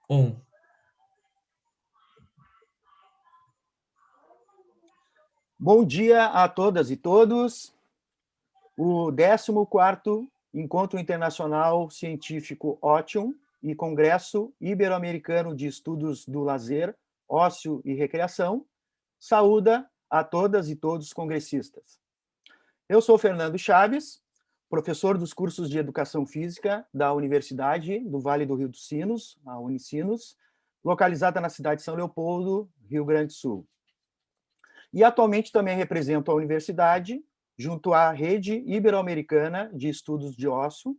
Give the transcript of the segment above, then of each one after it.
Um. Bom dia a todas e todos. O 14º Encontro Internacional Científico Ótium e Congresso Ibero-Americano de Estudos do Lazer, Ócio e Recreação saúda a todas e todos os congressistas. Eu sou Fernando Chaves, professor dos cursos de Educação Física da Universidade do Vale do Rio dos Sinos, a Unicinos, localizada na cidade de São Leopoldo, Rio Grande do Sul. E atualmente também represento a universidade junto à Rede Ibero-Americana de Estudos de Ócio,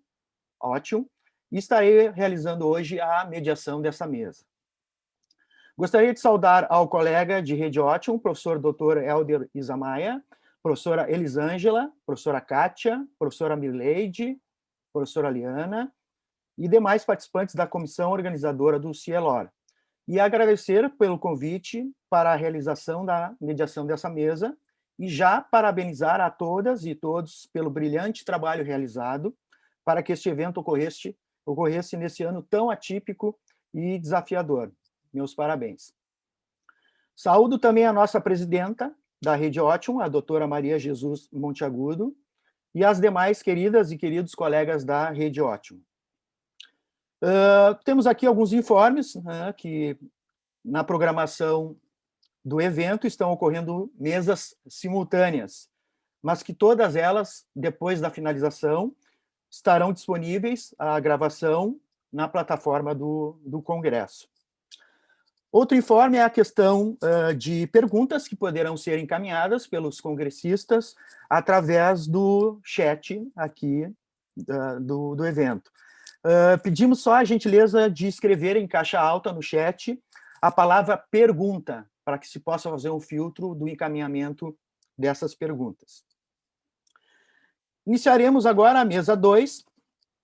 Ótium, e estarei realizando hoje a mediação dessa mesa. Gostaria de saudar ao colega de Rede Ótium, professor Dr. Helder Izamaia, professora Elisângela, professora Kátia, professora Mirleide, professora Liana e demais participantes da comissão organizadora do CIELOR. E agradecer pelo convite para a realização da mediação dessa mesa e já parabenizar a todas e todos pelo brilhante trabalho realizado para que este evento ocorresse nesse ano tão atípico e desafiador. Meus parabéns. Saúdo também a nossa presidenta da Rede Ótium, a doutora Maria Jesus Monteagudo, e as demais queridas e queridos colegas da Rede Ótium. Temos aqui alguns informes, que na programação do evento estão ocorrendo mesas simultâneas, mas que todas elas, depois da finalização, estarão disponíveis a gravação na plataforma do Congresso. Outro informe é a questão de perguntas que poderão ser encaminhadas pelos congressistas através do chat aqui do evento. Pedimos só a gentileza de escrever em caixa alta no chat a palavra pergunta, para que se possa fazer um filtro do encaminhamento dessas perguntas. Iniciaremos agora a mesa 2,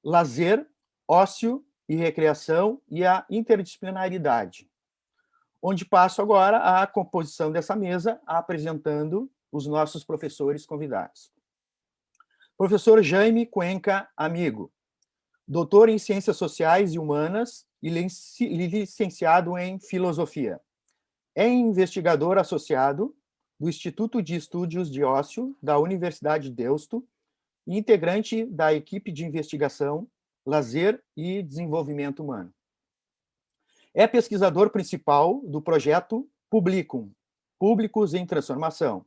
lazer, ócio e recreação e a interdisciplinaridade, onde passo agora a composição dessa mesa, apresentando os nossos professores convidados. Professor Jaime Cuenca Amigo, doutor em Ciências Sociais e Humanas e licenciado em Filosofia. É investigador associado do Instituto de Estudos de Ócio da Universidade de Deusto e integrante da equipe de investigação, lazer e desenvolvimento humano. É pesquisador principal do projeto Publicum, Públicos em Transformação,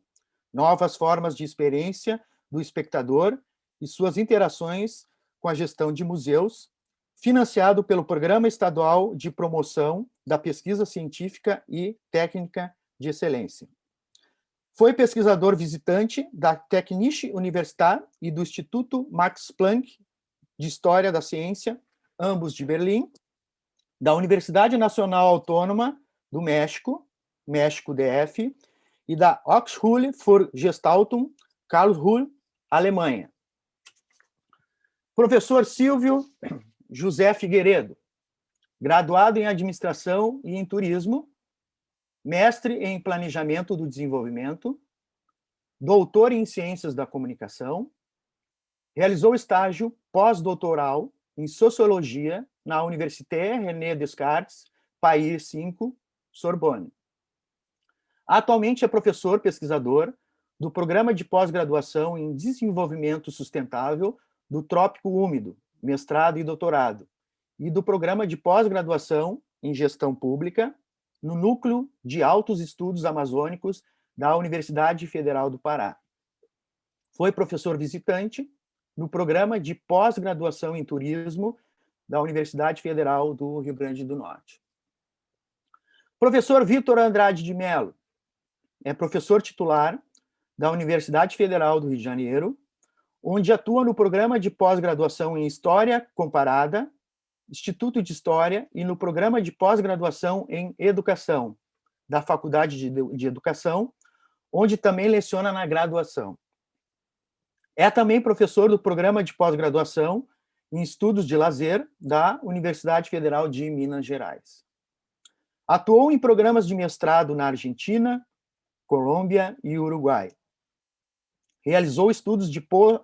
novas formas de experiência do espectador e suas interações com a gestão de museus, financiado pelo Programa Estadual de Promoção da Pesquisa Científica e Técnica de Excelência. Foi pesquisador visitante da Technische Universität e do Instituto Max Planck de História da Ciência, ambos de Berlim, da Universidade Nacional Autônoma do México, México DF, e da Hochschule für Gestaltung, Karlsruhe, Alemanha. Professor Silvio José Figueiredo, graduado em Administração e em Turismo, mestre em Planejamento do Desenvolvimento, doutor em Ciências da Comunicação, realizou estágio pós-doutoral em Sociologia na Université René Descartes, Paris 5, Sorbonne. Atualmente é professor pesquisador do Programa de Pós-Graduação em Desenvolvimento Sustentável do Trópico Úmido, mestrado e doutorado, e do Programa de Pós-Graduação em Gestão Pública no Núcleo de Altos Estudos Amazônicos da Universidade Federal do Pará. Foi professor visitante no Programa de Pós-Graduação em Turismo da Universidade Federal do Rio Grande do Norte. Professor Vitor Andrade de Mello é professor titular da Universidade Federal do Rio de Janeiro, onde atua no Programa de Pós-Graduação em História Comparada, Instituto de História e no Programa de Pós-Graduação em Educação, da Faculdade de Educação, onde também leciona na graduação. É também professor do Programa de Pós-Graduação em Estudos de Lazer da Universidade Federal de Minas Gerais. Atuou em programas de mestrado na Argentina, Colômbia e Uruguai. Realizou estudos de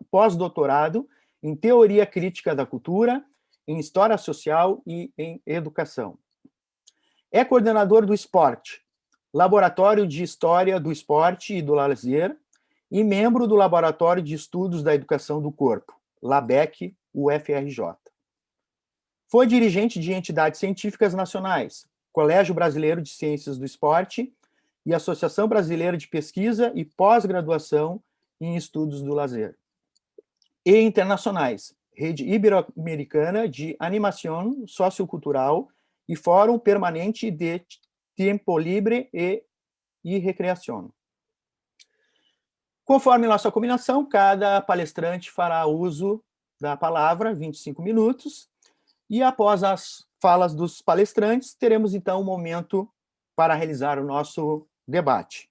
pós-doutorado em Teoria Crítica da Cultura, em História Social e em Educação. É coordenador do esporte, Laboratório de História do Esporte e do Lazer, e membro do Laboratório de Estudos da Educação do Corpo, LABEC, UFRJ. Foi dirigente de entidades científicas nacionais, Colégio Brasileiro de Ciências do Esporte e Associação Brasileira de Pesquisa e Pós-Graduação em Estudos do Lazer. E internacionais, Rede Ibero-Americana de Animação Sociocultural e Fórum Permanente de Tempo Libre e Recreação. Conforme nossa combinação, cada palestrante fará uso da palavra, 25 minutos, e após as falas dos palestrantes, teremos então um momento para realizar o nosso debate.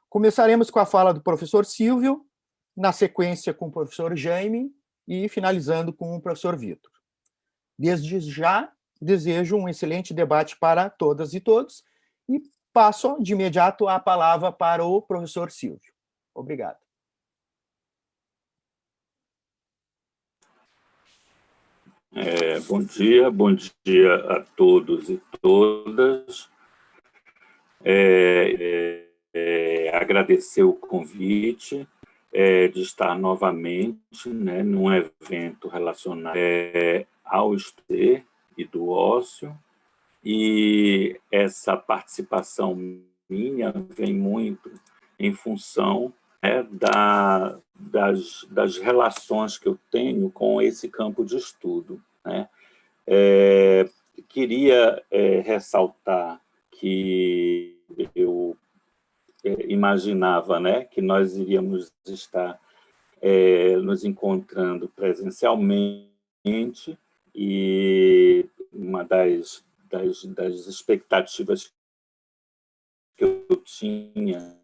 Começaremos com a fala do professor Silvio, na sequência com o professor Jaime e finalizando com o professor Vitor. Desde já, desejo um excelente debate para todas e todos e passo de imediato a palavra para o professor Silvio. Obrigado. Bom dia a todos e todas. Agradecer o convite de estar novamente, né, num evento relacionado ao estudo e do ócio, e essa participação minha vem muito em função das relações que eu tenho com esse campo de estudo, né? Queria ressaltar que eu imaginava, né, que nós iríamos estar nos encontrando presencialmente, e uma das expectativas que eu tinha,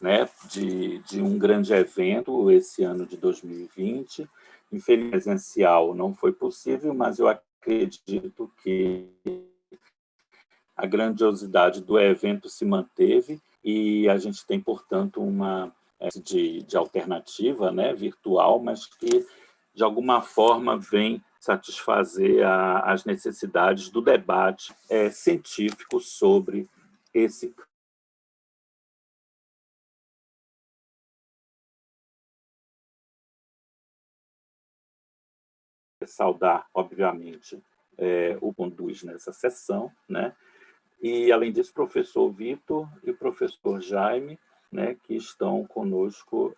né, de um grande evento esse ano de 2020. Infelizmente, presencial não foi possível, mas eu acredito que a grandiosidade do evento se manteve e a gente tem, portanto, uma de alternativa, né, virtual, mas que, de alguma forma, vem satisfazer as necessidades do debate científico sobre esse campo. Saudar, obviamente, o conduz nessa sessão, né? E, além disso, o professor Vitor e o professor Jaime, né, que estão conosco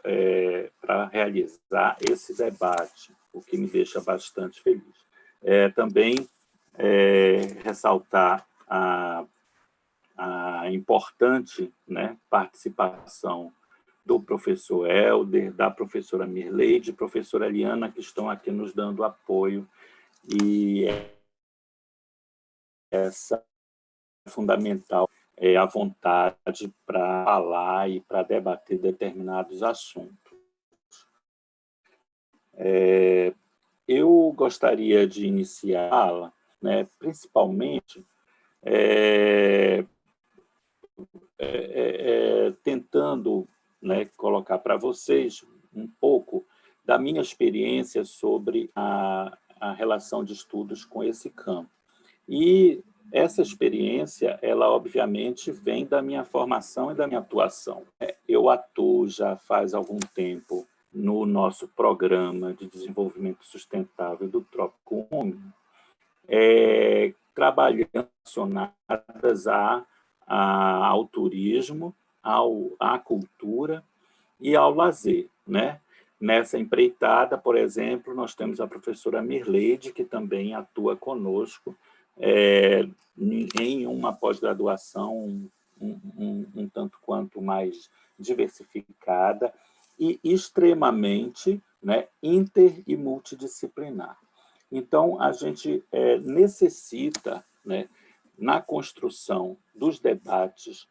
para realizar esse debate, o que me deixa bastante feliz. Também ressaltar a importante, né, participação do professor Helder, da professora Mirleide, professora Eliana, que estão aqui nos dando apoio, e essa é fundamental, a vontade para falar e para debater determinados assuntos. Eu gostaria de iniciar, né, principalmente tentando, né, colocar para vocês um pouco da minha experiência sobre a relação de estudos com esse campo. E essa experiência, ela obviamente vem da minha formação e da minha atuação. Eu atuo já faz algum tempo no nosso programa de desenvolvimento sustentável do Trópico Úmido, trabalhando relacionadas ao turismo, à cultura e ao lazer, né? Nessa empreitada, por exemplo, nós temos a professora Mirleide, que também atua conosco em uma pós-graduação um tanto quanto mais diversificada e extremamente, né, inter e multidisciplinar. Então, a gente necessita, né, na construção dos debates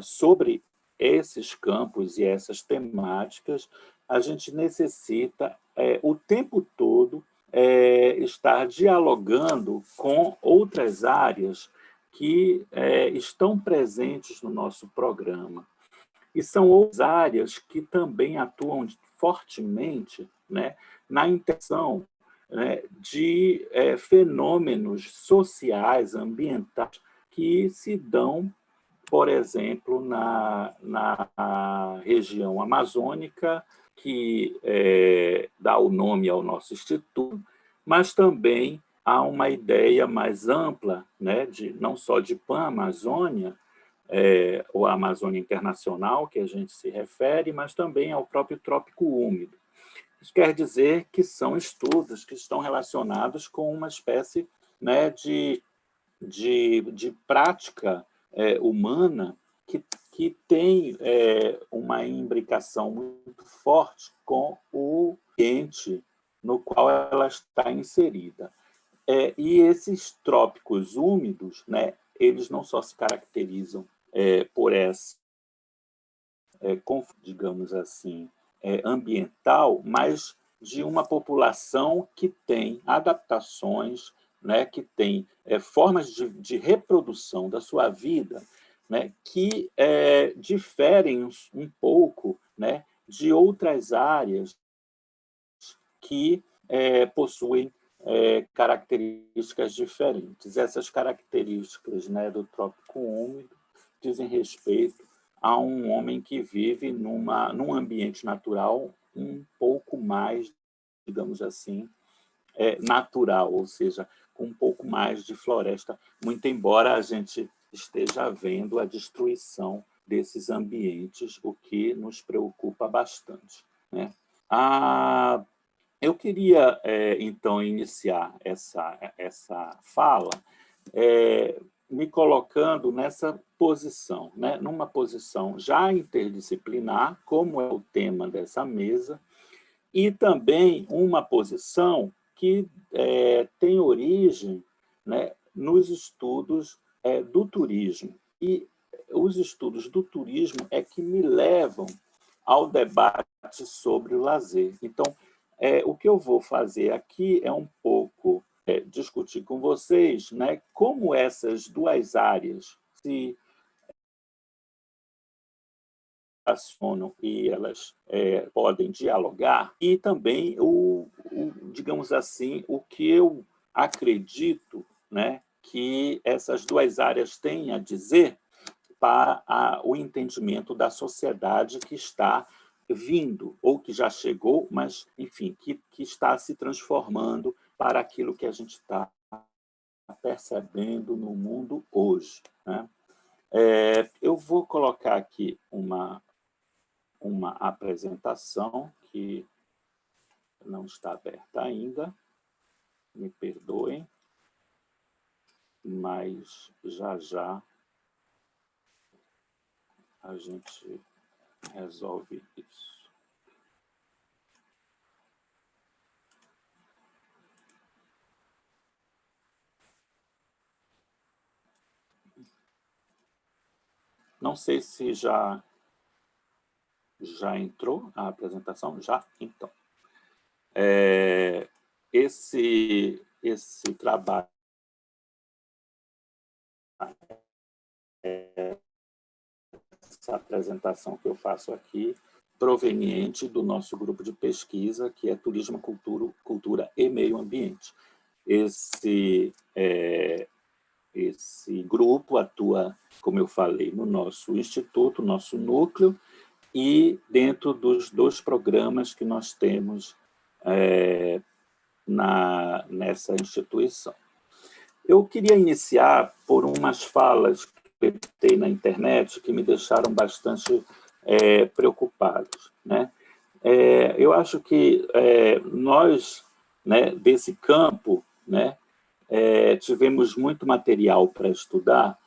sobre esses campos e essas temáticas, a gente necessita o tempo todo estar dialogando com outras áreas que estão presentes no nosso programa. E são outras áreas que também atuam fortemente, né, na interação, né, de fenômenos sociais, ambientais, que se dão, por exemplo, na região amazônica, que dá o nome ao nosso instituto, mas também há uma ideia mais ampla, né, não só de Pan-Amazônia, ou a Amazônia Internacional, que a gente se refere, mas também ao próprio Trópico Úmido. Isso quer dizer que são estudos que estão relacionados com uma espécie, né, de prática humana que tem uma imbricação muito forte com o ambiente no qual ela está inserida. E esses trópicos úmidos, né, eles não só se caracterizam por essa, digamos assim, ambiental, mas de uma população que tem adaptações, né, que tem formas de reprodução da sua vida, né, que diferem um pouco, né, de outras áreas que possuem características diferentes. Essas características, né, do trópico úmido dizem respeito a um homem que vive num ambiente natural um pouco mais, digamos assim, natural, ou seja, com um pouco mais de floresta, muito embora a gente esteja vendo a destruição desses ambientes, o que nos preocupa bastante, né? Eu queria, então, iniciar essa fala me colocando nessa posição, né? Numa posição já interdisciplinar, como é o tema dessa mesa, e também uma posição que tem origem, né, nos estudos do turismo. E os estudos do turismo é que me levam ao debate sobre o lazer. Então, o que eu vou fazer aqui é um pouco discutir com vocês, né, como essas duas áreas se relacionam e elas podem dialogar, e também digamos assim, o que eu acredito, né, que essas duas áreas têm a dizer para o entendimento da sociedade que está vindo, ou que já chegou, mas, enfim, que está se transformando para aquilo que a gente está percebendo no mundo hoje, né? Eu vou colocar aqui uma apresentação que não está aberta ainda, me perdoem, mas já a gente resolve isso. Não sei se já entrou a apresentação. Já? Então. Esse trabalho, essa apresentação que eu faço aqui, proveniente do nosso grupo de pesquisa, que é Turismo, Cultura e Meio Ambiente. Esse grupo atua, como eu falei, no nosso instituto, nosso núcleo, e dentro dos 2 programas que nós temos nessa instituição. Eu queria iniciar por umas falas que eu vi na internet que me deixaram bastante preocupados, né? Eu acho que nós, né, desse campo, né, tivemos muito material para estudar,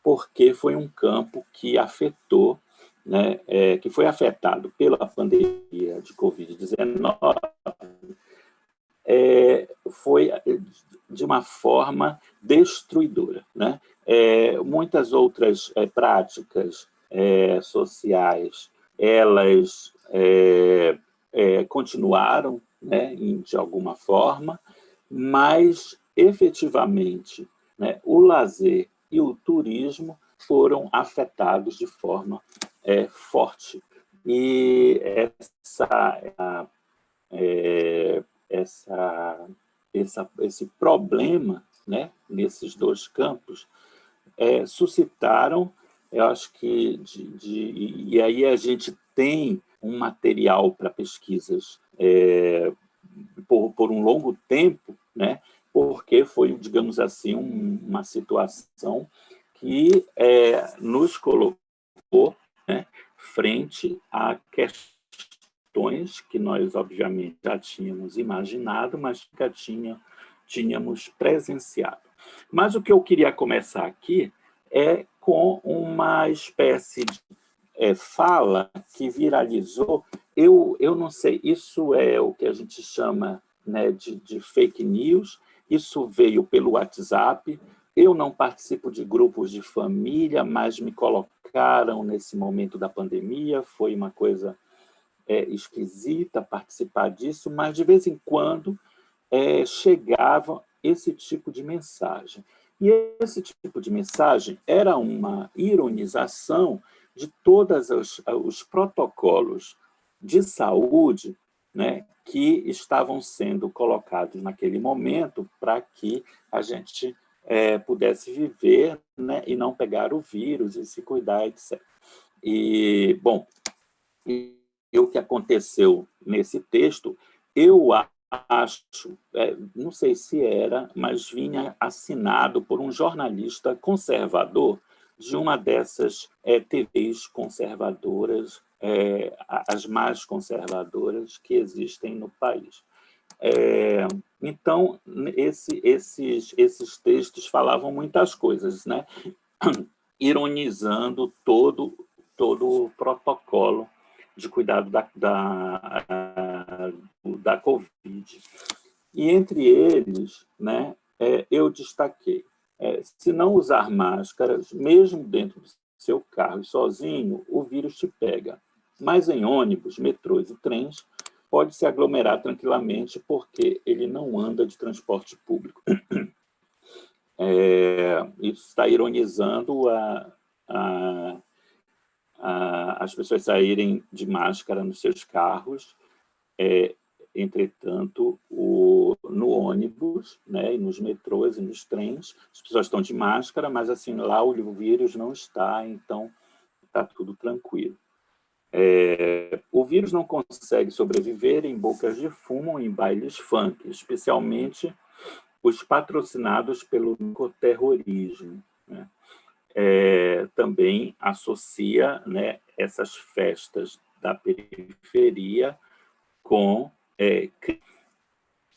porque foi um campo que afetou, né, que foi afetado pela pandemia de Covid-19, foi de uma forma destruidora, né? Muitas outras práticas sociais, elas continuaram, né, de alguma forma, mas, efetivamente, né, o lazer e o turismo foram afetados de forma forte. E esse problema, né, nesses 2 campos suscitaram, eu acho que, e aí a gente tem um material para pesquisas por um longo tempo, né? Porque foi, digamos assim, uma situação que nos colocou, né, frente a questões que nós, obviamente, já tínhamos imaginado, mas nunca tínhamos presenciado. Mas o que eu queria começar aqui é com uma espécie de fala que viralizou. Eu não sei, isso é o que a gente chama, né, de fake news, isso veio pelo WhatsApp. Eu não participo de grupos de família, mas me colocaram nesse momento da pandemia, foi uma coisa esquisita participar disso, mas de vez em quando chegava esse tipo de mensagem. E esse tipo de mensagem era uma ironização de todos os protocolos de saúde, né, que estavam sendo colocados naquele momento para que a gente pudesse viver, né, e não pegar o vírus e se cuidar, etc. E, bom, e o que aconteceu nesse texto, eu acho, não sei se era, mas vinha assinado por um jornalista conservador de uma dessas TVs conservadoras, as mais conservadoras que existem no país. Então, esses textos falavam muitas coisas, né? Ironizando todo o protocolo de cuidado da Covid. E, entre eles, né, eu destaquei, se não usar máscaras, mesmo dentro do seu carro e sozinho, o vírus te pega. Mas em ônibus, metrôs e trens, pode se aglomerar tranquilamente porque ele não anda de transporte público. Isso está ironizando as pessoas saírem de máscara nos seus carros. Entretanto, no ônibus, né, e nos metrôs e nos trens, as pessoas estão de máscara, mas assim lá o vírus não está, então está tudo tranquilo. O vírus não consegue sobreviver em bocas de fumo ou em bailes funk, especialmente os patrocinados pelo narcoterrorismo, né? Também associa, né, essas festas da periferia com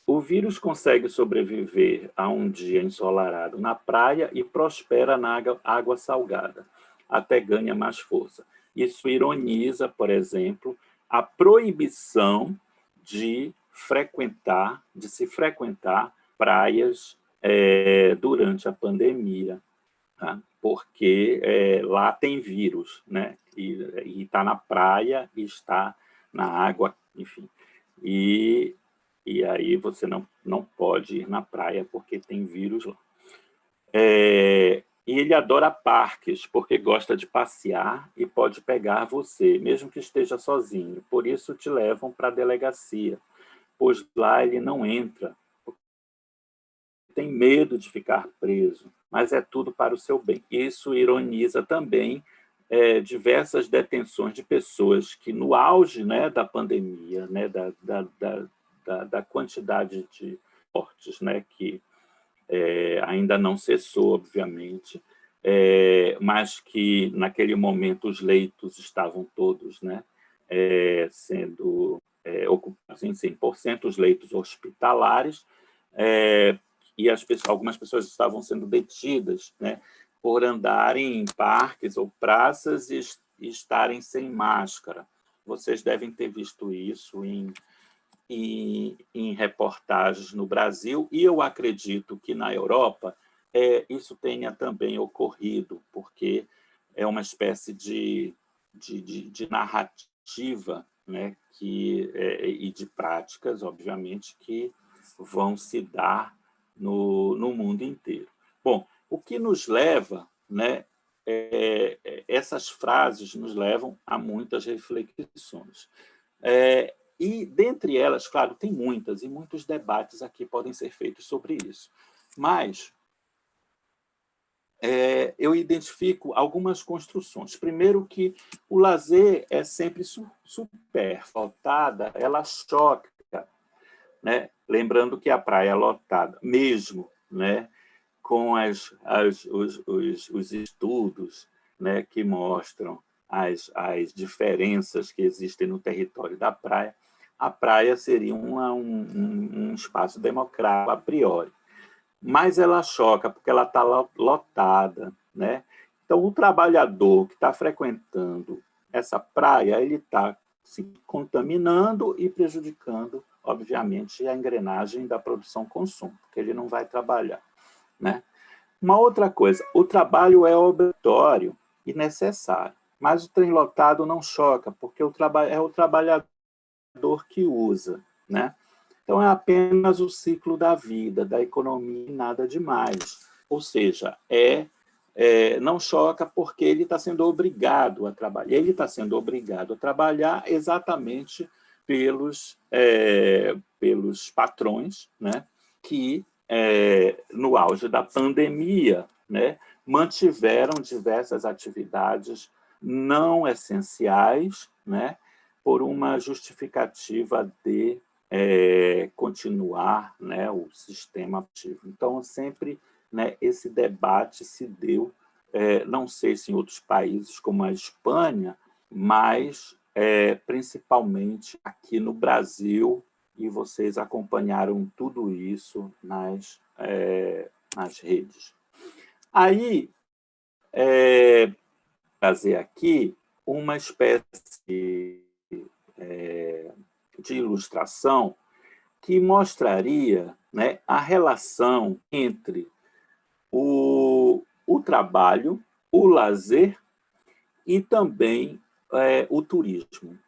o vírus consegue sobreviver a um dia ensolarado na praia e prospera na água salgada, até ganha mais força. Isso ironiza, por exemplo, a proibição de se frequentar praias durante a pandemia, tá? Porque lá tem vírus, né? E está na praia e está na água, enfim. E aí você não pode ir na praia porque tem vírus lá. E ele adora parques, porque gosta de passear e pode pegar você, mesmo que esteja sozinho. Por isso te levam para a delegacia, pois lá ele não entra, tem medo de ficar preso, mas é tudo para o seu bem. Isso ironiza também diversas detenções de pessoas que, no auge, né, da pandemia, né, da quantidade de mortes, né, que ainda não cessou, obviamente, mas que, naquele momento, os leitos estavam todos, né, sendo ocupados em 100%, os leitos hospitalares, e algumas pessoas estavam sendo detidas, né, por andarem em parques ou praças e estarem sem máscara. Vocês devem ter visto isso em reportagens no Brasil, e eu acredito que na Europa isso tenha também ocorrido, porque é uma espécie de narrativa, né, e de práticas, obviamente, que vão se dar no mundo inteiro. Bom, o que nos leva, né, essas frases nos levam a muitas reflexões. E, dentre elas, claro, tem muitas, e muitos debates aqui podem ser feitos sobre isso. Mas eu identifico algumas construções. Primeiro que o lazer é sempre superlotada, ela choca, né? Lembrando que a praia é lotada, mesmo, né? Com os estudos, né? Que mostram as diferenças que existem no território da praia, a praia seria um espaço democrático a priori. Mas ela choca porque ela está lotada, né? Então, o trabalhador que está frequentando essa praia, ele está se contaminando e prejudicando, obviamente, a engrenagem da produção-consumo, porque ele não vai trabalhar, né? Uma outra coisa, o trabalho é obrigatório e necessário, mas o trem lotado não choca, porque é o trabalhador que usa, né? Então, é apenas o ciclo da vida, da economia e nada demais. Ou seja, não choca porque ele está sendo obrigado a trabalhar. Ele está sendo obrigado a trabalhar exatamente pelos patrões, né, que, no auge da pandemia, né, mantiveram diversas atividades não essenciais, né, por uma justificativa de continuar, né, o sistema ativo. Então, sempre, né, esse debate se deu, não sei se em outros países como a Espanha, mas principalmente aqui no Brasil, e vocês acompanharam tudo isso nas redes. Aí, trazer aqui uma espécie de ilustração que mostraria, né, a relação entre o trabalho, o lazer e também o turismo.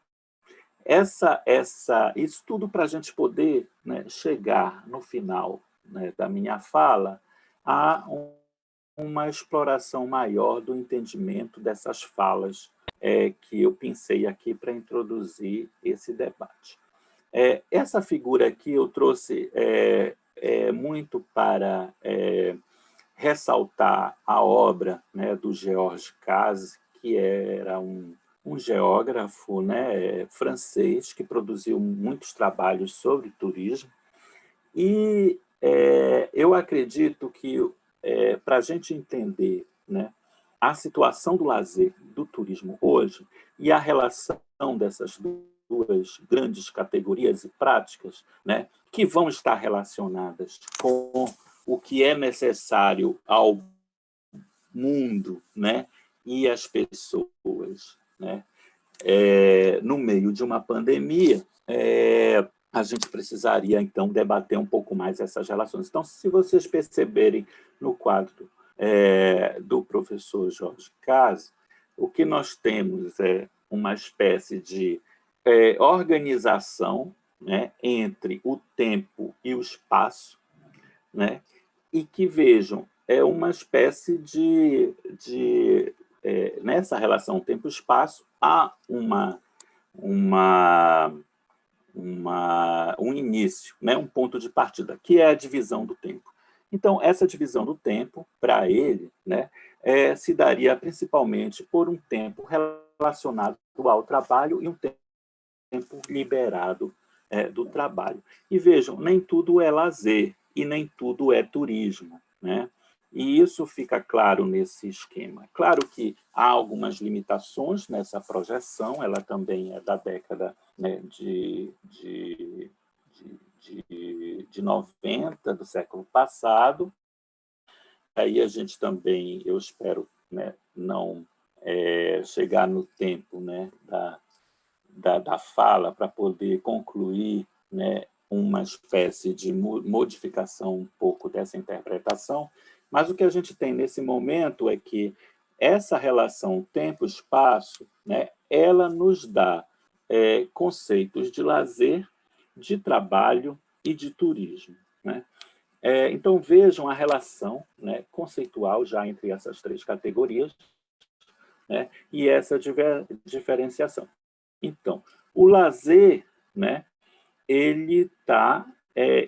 Isso tudo para a gente poder, né, chegar no final, né, da minha fala a uma exploração maior do entendimento dessas falas que eu pensei aqui para introduzir esse debate. Essa figura aqui eu trouxe muito para ressaltar a obra, né, do Georges Cazes, que era um geógrafo, né, francês que produziu muitos trabalhos sobre turismo. E eu acredito que, para a gente entender, né, a situação do lazer, do turismo hoje, e a relação dessas duas grandes categorias e práticas, né, que vão estar relacionadas com o que é necessário ao mundo, né, e às pessoas, né, no meio de uma pandemia, a gente precisaria, então, debater um pouco mais essas relações. Então, se vocês perceberem no quadro do professor Jorge Cazes, o que nós temos é uma espécie de organização, né, entre o tempo e o espaço, né, e que, vejam, é uma espécie nessa relação tempo-espaço, há um início, né, um ponto de partida, que é a divisão do tempo. Então, essa divisão do tempo, para ele, né, se daria principalmente por um tempo relacionado ao trabalho e um tempo liberado do trabalho. E vejam, nem tudo é lazer e nem tudo é turismo, né? E isso fica claro nesse esquema. Claro que há algumas limitações nessa projeção, ela também é da década, né, de 90, do século passado. Aí a gente também, eu espero, né, não chegar no tempo, né, da fala para poder concluir, né, uma espécie de modificação um pouco dessa interpretação, mas o que a gente tem nesse momento é que essa relação tempo-espaço, né, ela nos dá conceitos de lazer, de trabalho e de turismo, né? Então, vejam a relação, né, conceitual já entre essas três categorias, né, e essa diferenciação. Então, o lazer, né, ele está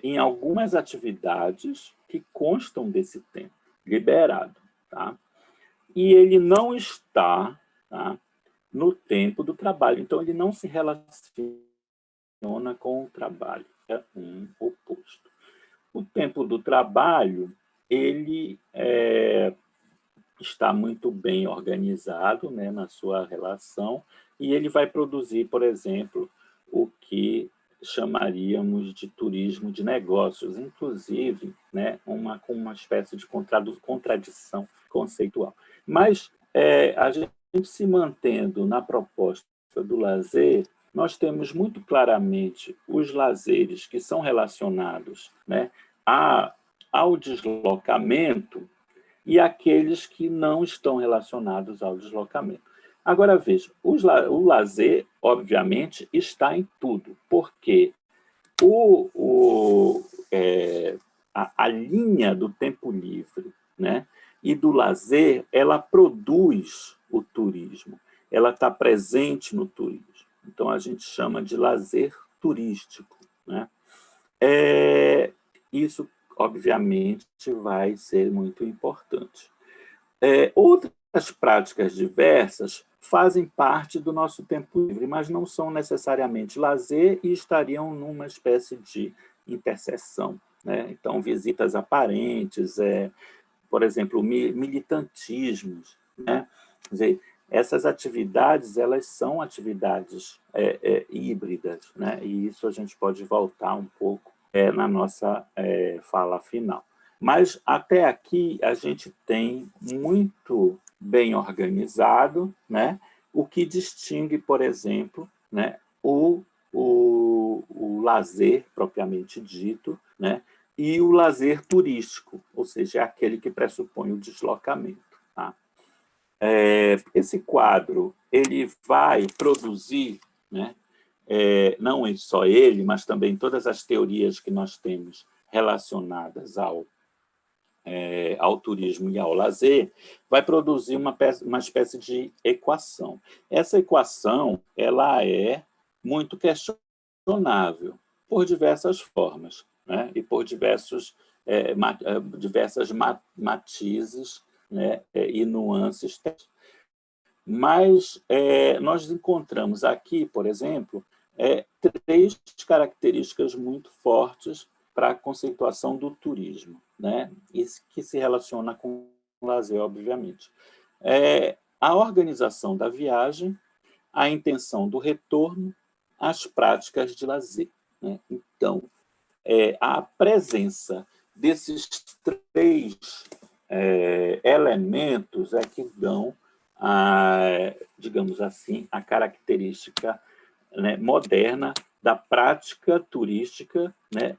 em algumas atividades que constam desse tempo liberado. tá? E ele não está, tá, no tempo do trabalho. Então, ele não se relaciona com o trabalho. É um oposto. O tempo do trabalho, ele está muito bem organizado, né, na sua relação, e ele vai produzir, por exemplo, o que chamaríamos de turismo de negócios, inclusive, né, com uma espécie de contradição conceitual. Mas a gente se mantendo na proposta do lazer, nós temos muito claramente os lazeres que são relacionados, né, ao deslocamento e aqueles que não estão relacionados ao deslocamento. Agora, veja, o lazer, obviamente, está em tudo, porque a linha do tempo livre, né, e do lazer, ela produz o turismo, ela está presente no turismo. Então, a gente chama de lazer turístico, né? Isso, obviamente, vai ser muito importante. Outras práticas diversas fazem parte do nosso tempo livre, mas não são necessariamente lazer e estariam numa espécie de interseção, né? Então, visitas aparentes, por exemplo, militantismos, né? Quer dizer, essas atividades, elas são atividades híbridas, né? E isso a gente pode voltar um pouco na nossa fala final. Mas, até aqui, a gente tem muito bem organizado, né, o que distingue, por exemplo, né, o lazer, propriamente dito, né, e o lazer turístico, ou seja, é aquele que pressupõe o deslocamento. Tá? Esse quadro ele vai produzir, né, não só ele, mas também todas as teorias que nós temos relacionadas ao turismo e ao lazer, vai produzir uma espécie de equação. Essa equação ela é muito questionável por diversas formas, né? E por diversas matizes, né? E nuances. Mas nós encontramos aqui, por exemplo, três características muito fortes para a conceituação do turismo, né? Isso que se relaciona com o lazer, obviamente. A organização da viagem, a intenção do retorno, as práticas de lazer, né? Então, a presença desses três elementos é que dão, digamos assim, a característica, né, moderna da prática turística, né,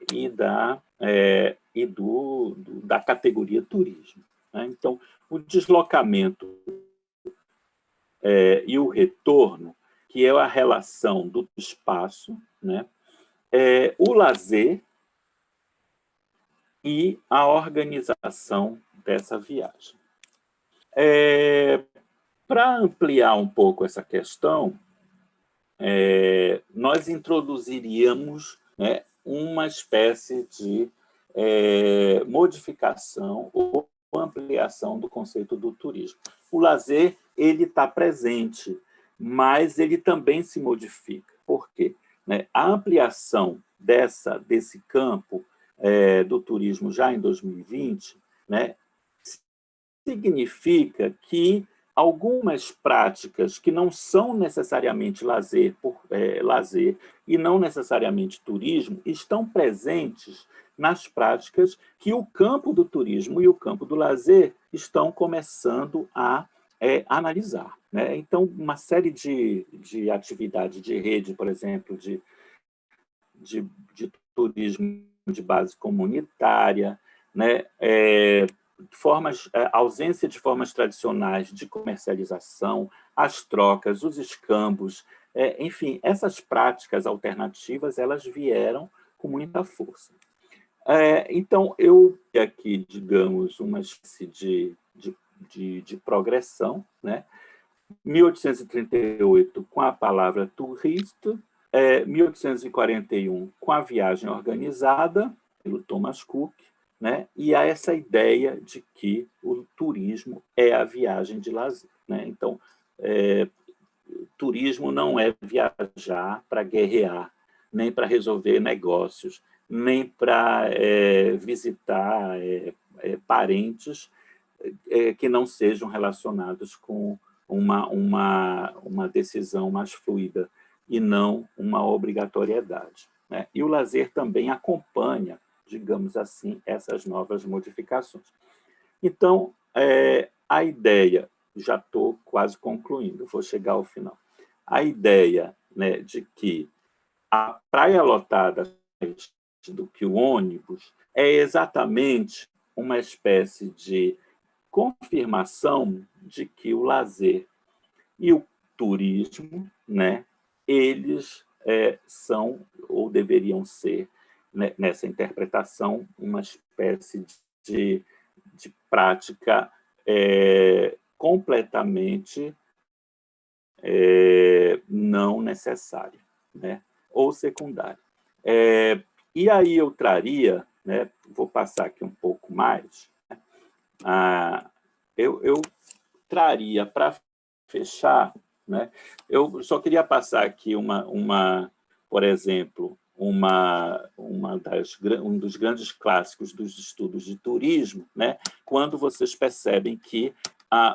da categoria turismo. Né? Então, o deslocamento e o retorno, que é a relação do espaço, né, o lazer e a organização dessa viagem. Para ampliar um pouco essa questão, nós introduziríamos, né, uma espécie de modificação ou ampliação do conceito do turismo. O lazer ele está presente, mas ele também se modifica. Por quê? Né? A ampliação desse campo do turismo já em 2020, né, significa que algumas práticas que não são necessariamente lazer e não necessariamente turismo estão presentes nas práticas que o campo do turismo e o campo do lazer estão começando a analisar. Né? Então, uma série de atividades de rede, por exemplo, de turismo de base comunitária, né? Ausência de formas tradicionais de comercialização, as trocas, os escambos, enfim, essas práticas alternativas elas vieram com muita força. Então, eu aqui, digamos, uma espécie de progressão, né? 1838, com a palavra touriste, 1841, com a viagem organizada, pelo Thomas Cook, né? E há essa ideia de que o turismo é a viagem de lazer, né? Então, turismo não é viajar para guerrear, nem para resolver negócios, nem para visitar parentes que não sejam relacionados com uma decisão mais fluida e não uma obrigatoriedade, né? E o lazer também acompanha, digamos assim, essas novas modificações. Então, a ideia, já estou quase concluindo, vou chegar ao final, a ideia, né, de que a praia lotada do que o ônibus é exatamente uma espécie de confirmação de que o lazer e o turismo, né, eles são, ou deveriam ser, né, nessa interpretação, uma espécie de prática completamente não necessária, né, ou secundária. E aí eu traria, né, vou passar aqui um pouco mais, eu traria para fechar, né, eu só queria passar aqui por exemplo, um dos grandes clássicos dos estudos de turismo, né, quando vocês percebem que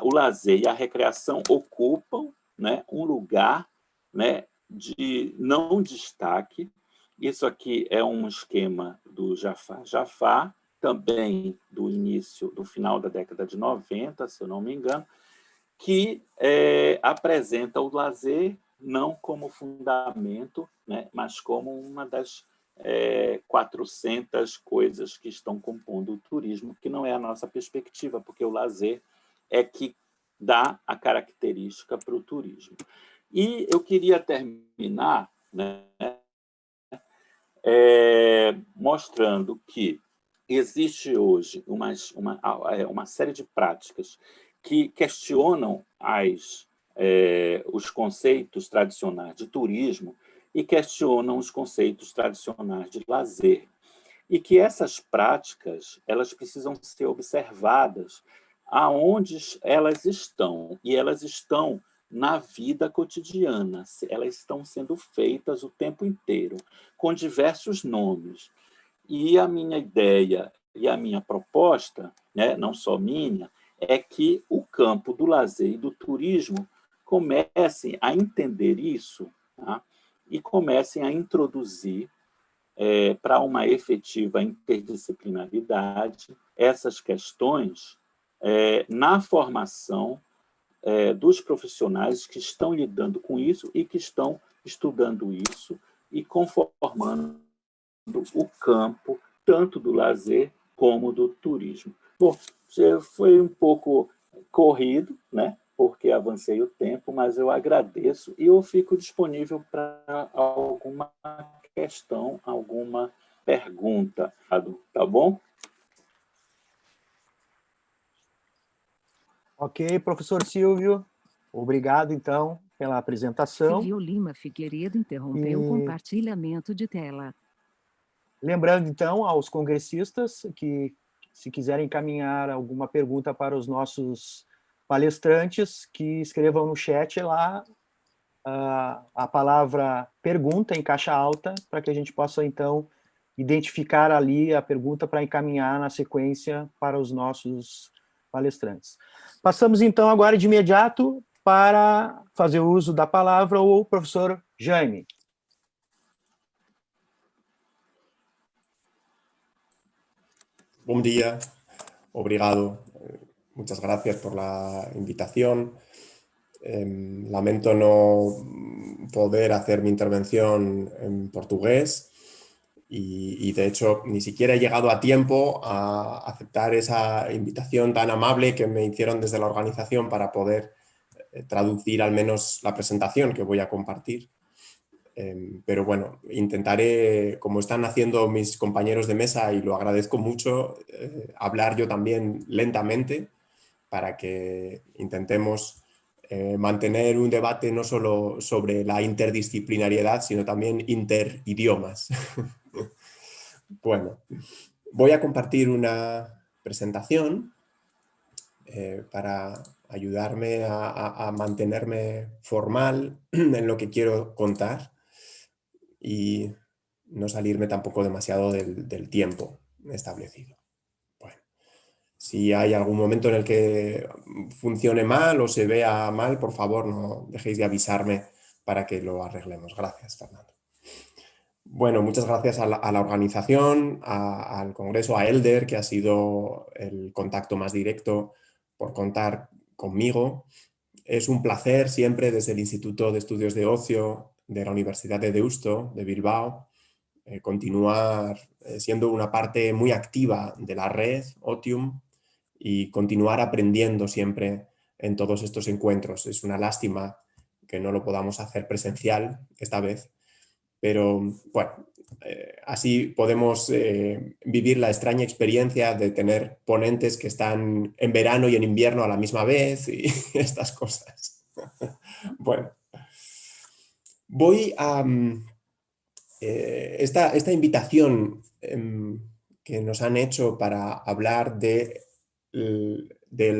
o lazer e a recreação ocupam, né, um lugar, né, de não destaque. Isso aqui é um esquema do Jafar, também do final da década de 90, se eu não me engano, que apresenta o lazer não como fundamento, né, mas como uma das 400 coisas que estão compondo o turismo, que não é a nossa perspectiva, porque o lazer é que dá a característica para o turismo. E eu queria terminar, né, mostrando que existe hoje uma série de práticas que questionam os conceitos tradicionais de turismo e questionam os conceitos tradicionais de lazer. E que essas práticas elas precisam ser observadas aonde elas estão, e elas estão na vida cotidiana, elas estão sendo feitas o tempo inteiro, com diversos nomes. E a minha ideia e a minha proposta, né, não só minha, é que o campo do lazer e do turismo comecem a entender isso, tá? E comecem a introduzir para uma efetiva interdisciplinaridade essas questões na formação dos profissionais que estão lidando com isso e que estão estudando isso e conformando o campo tanto do lazer como do turismo. Bom, foi um pouco corrido, né? Porque avancei o tempo, mas eu agradeço e eu fico disponível para alguma questão, alguma pergunta, tá bom? Ok, professor Silvio, obrigado, então, pela apresentação. Silvio Lima Figueiredo interrompeu o compartilhamento de tela. Lembrando, então, aos congressistas que, se quiserem encaminhar alguma pergunta para os nossos palestrantes, que escrevam no chat lá a palavra pergunta em caixa alta, para que a gente possa, então, identificar ali a pergunta para encaminhar na sequência para os nossos palestrantes. Passamos, então, agora de imediato para fazer uso da palavra o professor Jaime. Buen día, obrigado. Muchas gracias por la invitación. Lamento no poder hacer mi intervención en portugués y de hecho ni siquiera he llegado a tiempo a aceptar esa invitación tan amable que me hicieron desde la organización para poder traducir al menos la presentación que voy a compartir. Pero bueno, intentaré, como están haciendo mis compañeros de mesa, y lo agradezco mucho, hablar yo también lentamente para que intentemos mantener un debate no solo sobre la interdisciplinariedad, sino también interidiomas. Bueno, Voy a compartir una presentación para ayudarme a mantenerme formal en lo que quiero contar y no salirme tampoco demasiado del tiempo establecido. Bueno, si hay algún momento en el que funcione mal o se vea mal, por favor no dejéis de avisarme para que lo arreglemos. Gracias, Fernando. Bueno, muchas gracias a la organización, al Congreso, a Elder, que ha sido el contacto más directo, por contar conmigo. Es un placer siempre desde el Instituto de Estudios de Ocio de la Universidad de Deusto, de Bilbao, continuar siendo una parte muy activa de la red Otium y continuar aprendiendo siempre en todos estos encuentros. Es una lástima que no lo podamos hacer presencial esta vez, pero bueno, así podemos vivir la extraña experiencia de tener ponentes que están en verano y en invierno a la misma vez y estas cosas. Bueno, voy a... esta invitación que nos han hecho para hablar del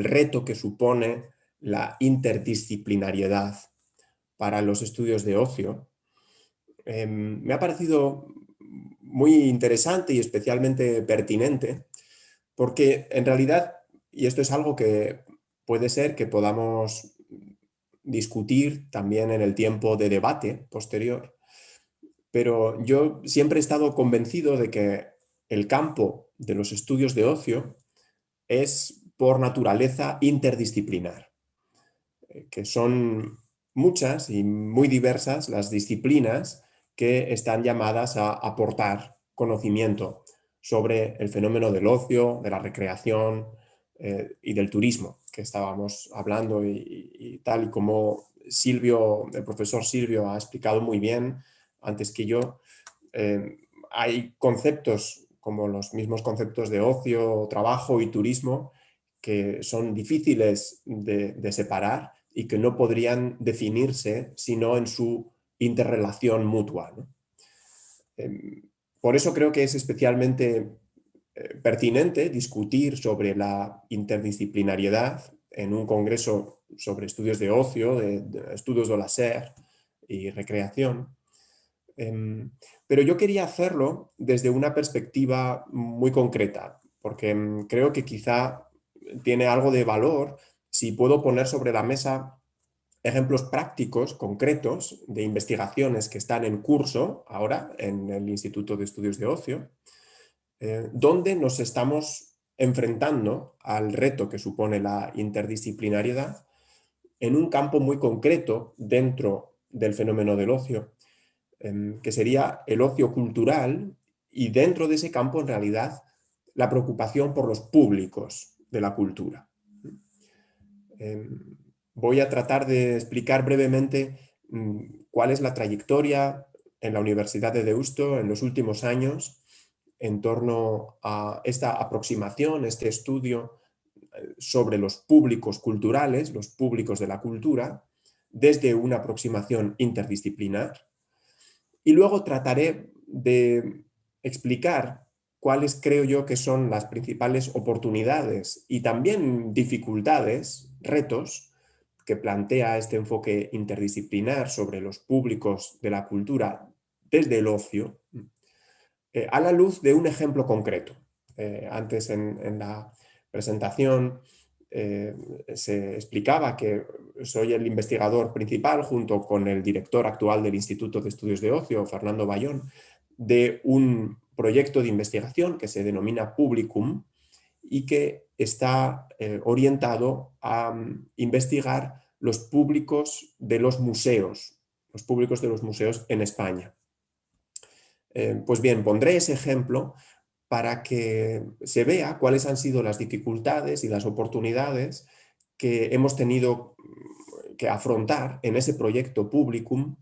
reto que supone la interdisciplinariedad para los estudios de ocio, me ha parecido muy interesante y especialmente pertinente, porque en realidad, y esto es algo que puede ser que podamos discutir también en el tiempo de debate posterior, pero yo siempre he estado convencido de que el campo de los estudios de ocio es por naturaleza interdisciplinar, que son muchas y muy diversas las disciplinas que están llamadas a aportar conocimiento sobre el fenómeno del ocio, de la recreación y del turismo que estábamos hablando y tal y como Silvio, el profesor Silvio ha explicado muy bien antes que yo, hay conceptos como los mismos conceptos de ocio, trabajo y turismo que son difíciles de separar y que no podrían definirse sino en su interrelación mutua, ¿no? Por eso creo que es especialmente pertinente discutir sobre la interdisciplinariedad en un congreso sobre estudios de ocio, de estudios de láser y recreación. Pero yo quería hacerlo desde una perspectiva muy concreta, porque creo que quizá tiene algo de valor si puedo poner sobre la mesa ejemplos prácticos, concretos, de investigaciones que están en curso ahora en el Instituto de Estudios de Ocio, donde nos estamos enfrentando al reto que supone la interdisciplinariedad en un campo muy concreto dentro del fenómeno del ocio, que sería el ocio cultural, y dentro de ese campo, en realidad, la preocupación por los públicos de la cultura. Voy a tratar de explicar brevemente cuál es la trayectoria en la Universidad de Deusto en los últimos años en torno a esta aproximación, este estudio sobre los públicos culturales, los públicos de la cultura, desde una aproximación interdisciplinar. Y luego trataré de explicar cuáles creo yo que son las principales oportunidades y también dificultades, retos, que plantea este enfoque interdisciplinar sobre los públicos de la cultura desde el ocio, a la luz de un ejemplo concreto. Antes en la presentación se explicaba que soy el investigador principal, junto con el director actual del Instituto de Estudios de Ocio, Fernando Bayón, de un proyecto de investigación que se denomina Publicum y que está orientado a investigar los públicos de los museos en España. Pues bien, pondré ese ejemplo para que se vea cuáles han sido las dificultades y las oportunidades que hemos tenido que afrontar en ese proyecto Publicum,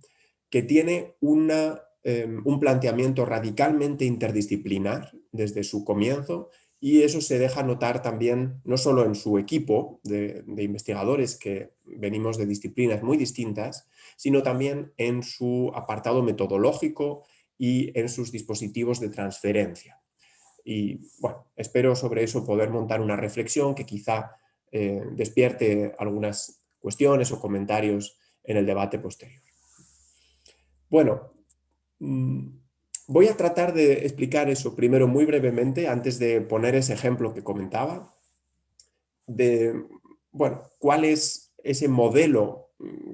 que tiene un planteamiento radicalmente interdisciplinar desde su comienzo, y eso se deja notar también no solo en su equipo de investigadores que venimos de disciplinas muy distintas, sino también en su apartado metodológico y en sus dispositivos de transferencia. Y bueno, espero sobre eso poder montar una reflexión que quizá despierte algunas cuestiones o comentarios en el debate posterior. Bueno, voy a tratar de explicar eso primero muy brevemente, antes de poner ese ejemplo que comentaba, de, bueno, cuál es ese modelo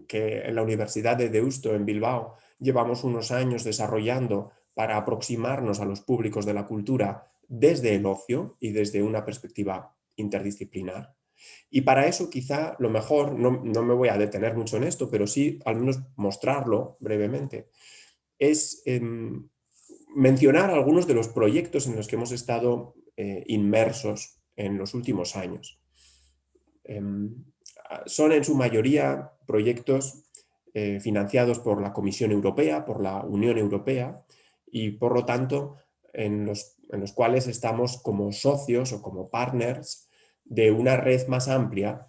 que en la Universidad de Deusto, en Bilbao, llevamos unos años desarrollando para aproximarnos a los públicos de la cultura desde el ocio y desde una perspectiva interdisciplinar. Y para eso quizá lo mejor, no me voy a detener mucho en esto, pero sí al menos mostrarlo brevemente, es mencionar algunos de los proyectos en los que hemos estado inmersos en los últimos años. Son en su mayoría proyectos financiados por la Comisión Europea, por la Unión Europea, y por lo tanto en los cuales estamos como socios o como partners de una red más amplia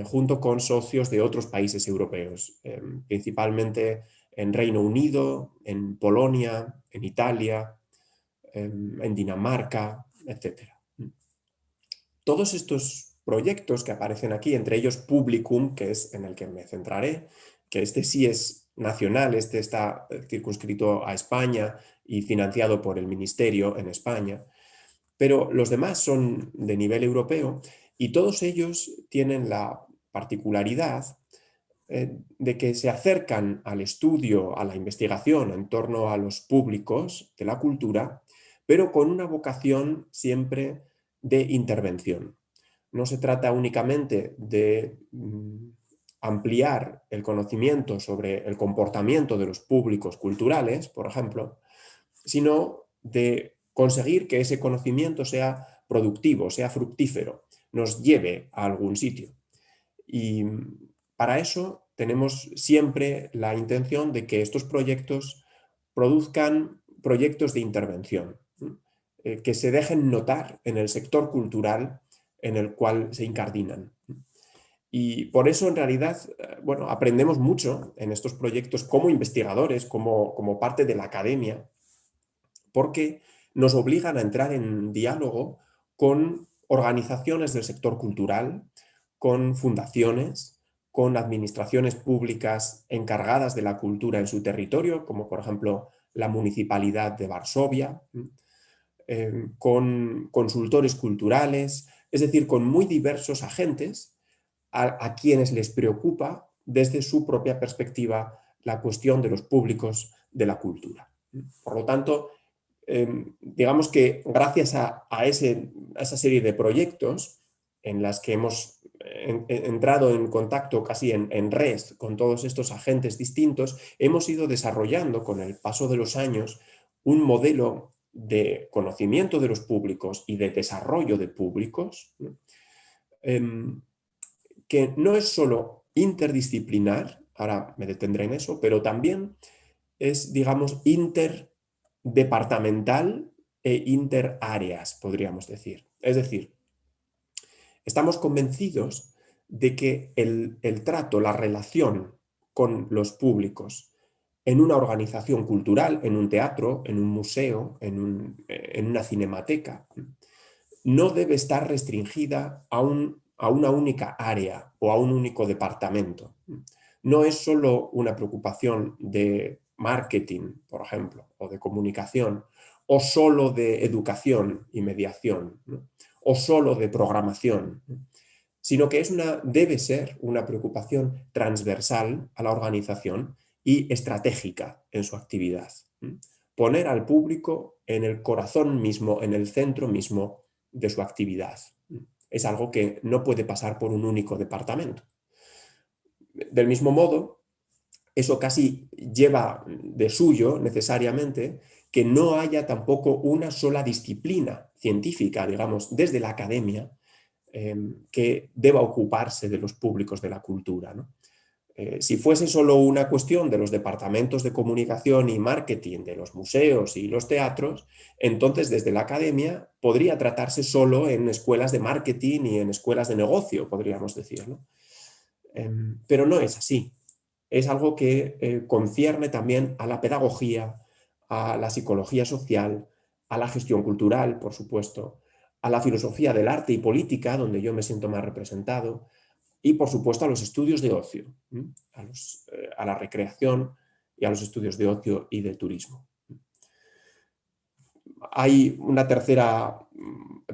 junto con socios de otros países europeos, principalmente en Reino Unido, en Polonia, en Italia, en Dinamarca, etc. Todos estos proyectos que aparecen aquí, entre ellos Publicum, que es en el que me centraré, que este sí es nacional, este está circunscrito a España y financiado por el Ministerio en España, pero los demás son de nivel europeo y todos ellos tienen la particularidad de que se acercan al estudio, a la investigación en torno a los públicos de la cultura, pero con una vocación siempre de intervención. No se trata únicamente de ampliar el conocimiento sobre el comportamiento de los públicos culturales, por ejemplo, sino de conseguir que ese conocimiento sea productivo, sea fructífero, nos lleve a algún sitio. Y para eso tenemos siempre la intención de que estos proyectos produzcan proyectos de intervención, que se dejen notar en el sector cultural en el cual se incardinan. Y por eso en realidad, bueno, aprendemos mucho en estos proyectos como investigadores, como parte de la academia, porque nos obligan a entrar en diálogo con organizaciones del sector cultural, con fundaciones, con administraciones públicas encargadas de la cultura en su territorio, como por ejemplo la Municipalidad de Varsovia, con consultores culturales, es decir, con muy diversos agentes a quienes les preocupa desde su propia perspectiva la cuestión de los públicos de la cultura. Por lo tanto, digamos que gracias a esa serie de proyectos en las que hemos entrado en contacto casi en red con todos estos agentes distintos, hemos ido desarrollando con el paso de los años un modelo de conocimiento de los públicos y de desarrollo de públicos, ¿no? Que no es solo interdisciplinar, ahora me detendré en eso, pero también es, digamos, interdepartamental e interáreas, podríamos decir. Es decir, estamos convencidos de que el trato, la relación con los públicos en una organización cultural, en un teatro, en un museo, en una cinemateca, no debe estar restringida a una única área o a un único departamento. No es solo una preocupación de marketing, por ejemplo, o de comunicación, o solo de educación y mediación, ¿no? O solo de programación, sino que debe ser una preocupación transversal a la organización y estratégica en su actividad. Poner al público en el corazón mismo, en el centro mismo de su actividad. Es algo que no puede pasar por un único departamento. Del mismo modo, eso casi lleva de suyo necesariamente que no haya tampoco una sola disciplina científica, digamos, desde la academia, que deba ocuparse de los públicos de la cultura, ¿no? Si fuese solo una cuestión de los departamentos de comunicación y marketing de los museos y los teatros, entonces desde la academia podría tratarse solo en escuelas de marketing y en escuelas de negocio, podríamos decir, ¿no? Pero no es así. Es algo que concierne también a la pedagogía, a la psicología social, a la gestión cultural, por supuesto, a la filosofía del arte y política, donde yo me siento más representado, y por supuesto a los estudios de ocio, a la recreación y a los estudios de ocio y del turismo. Hay una tercera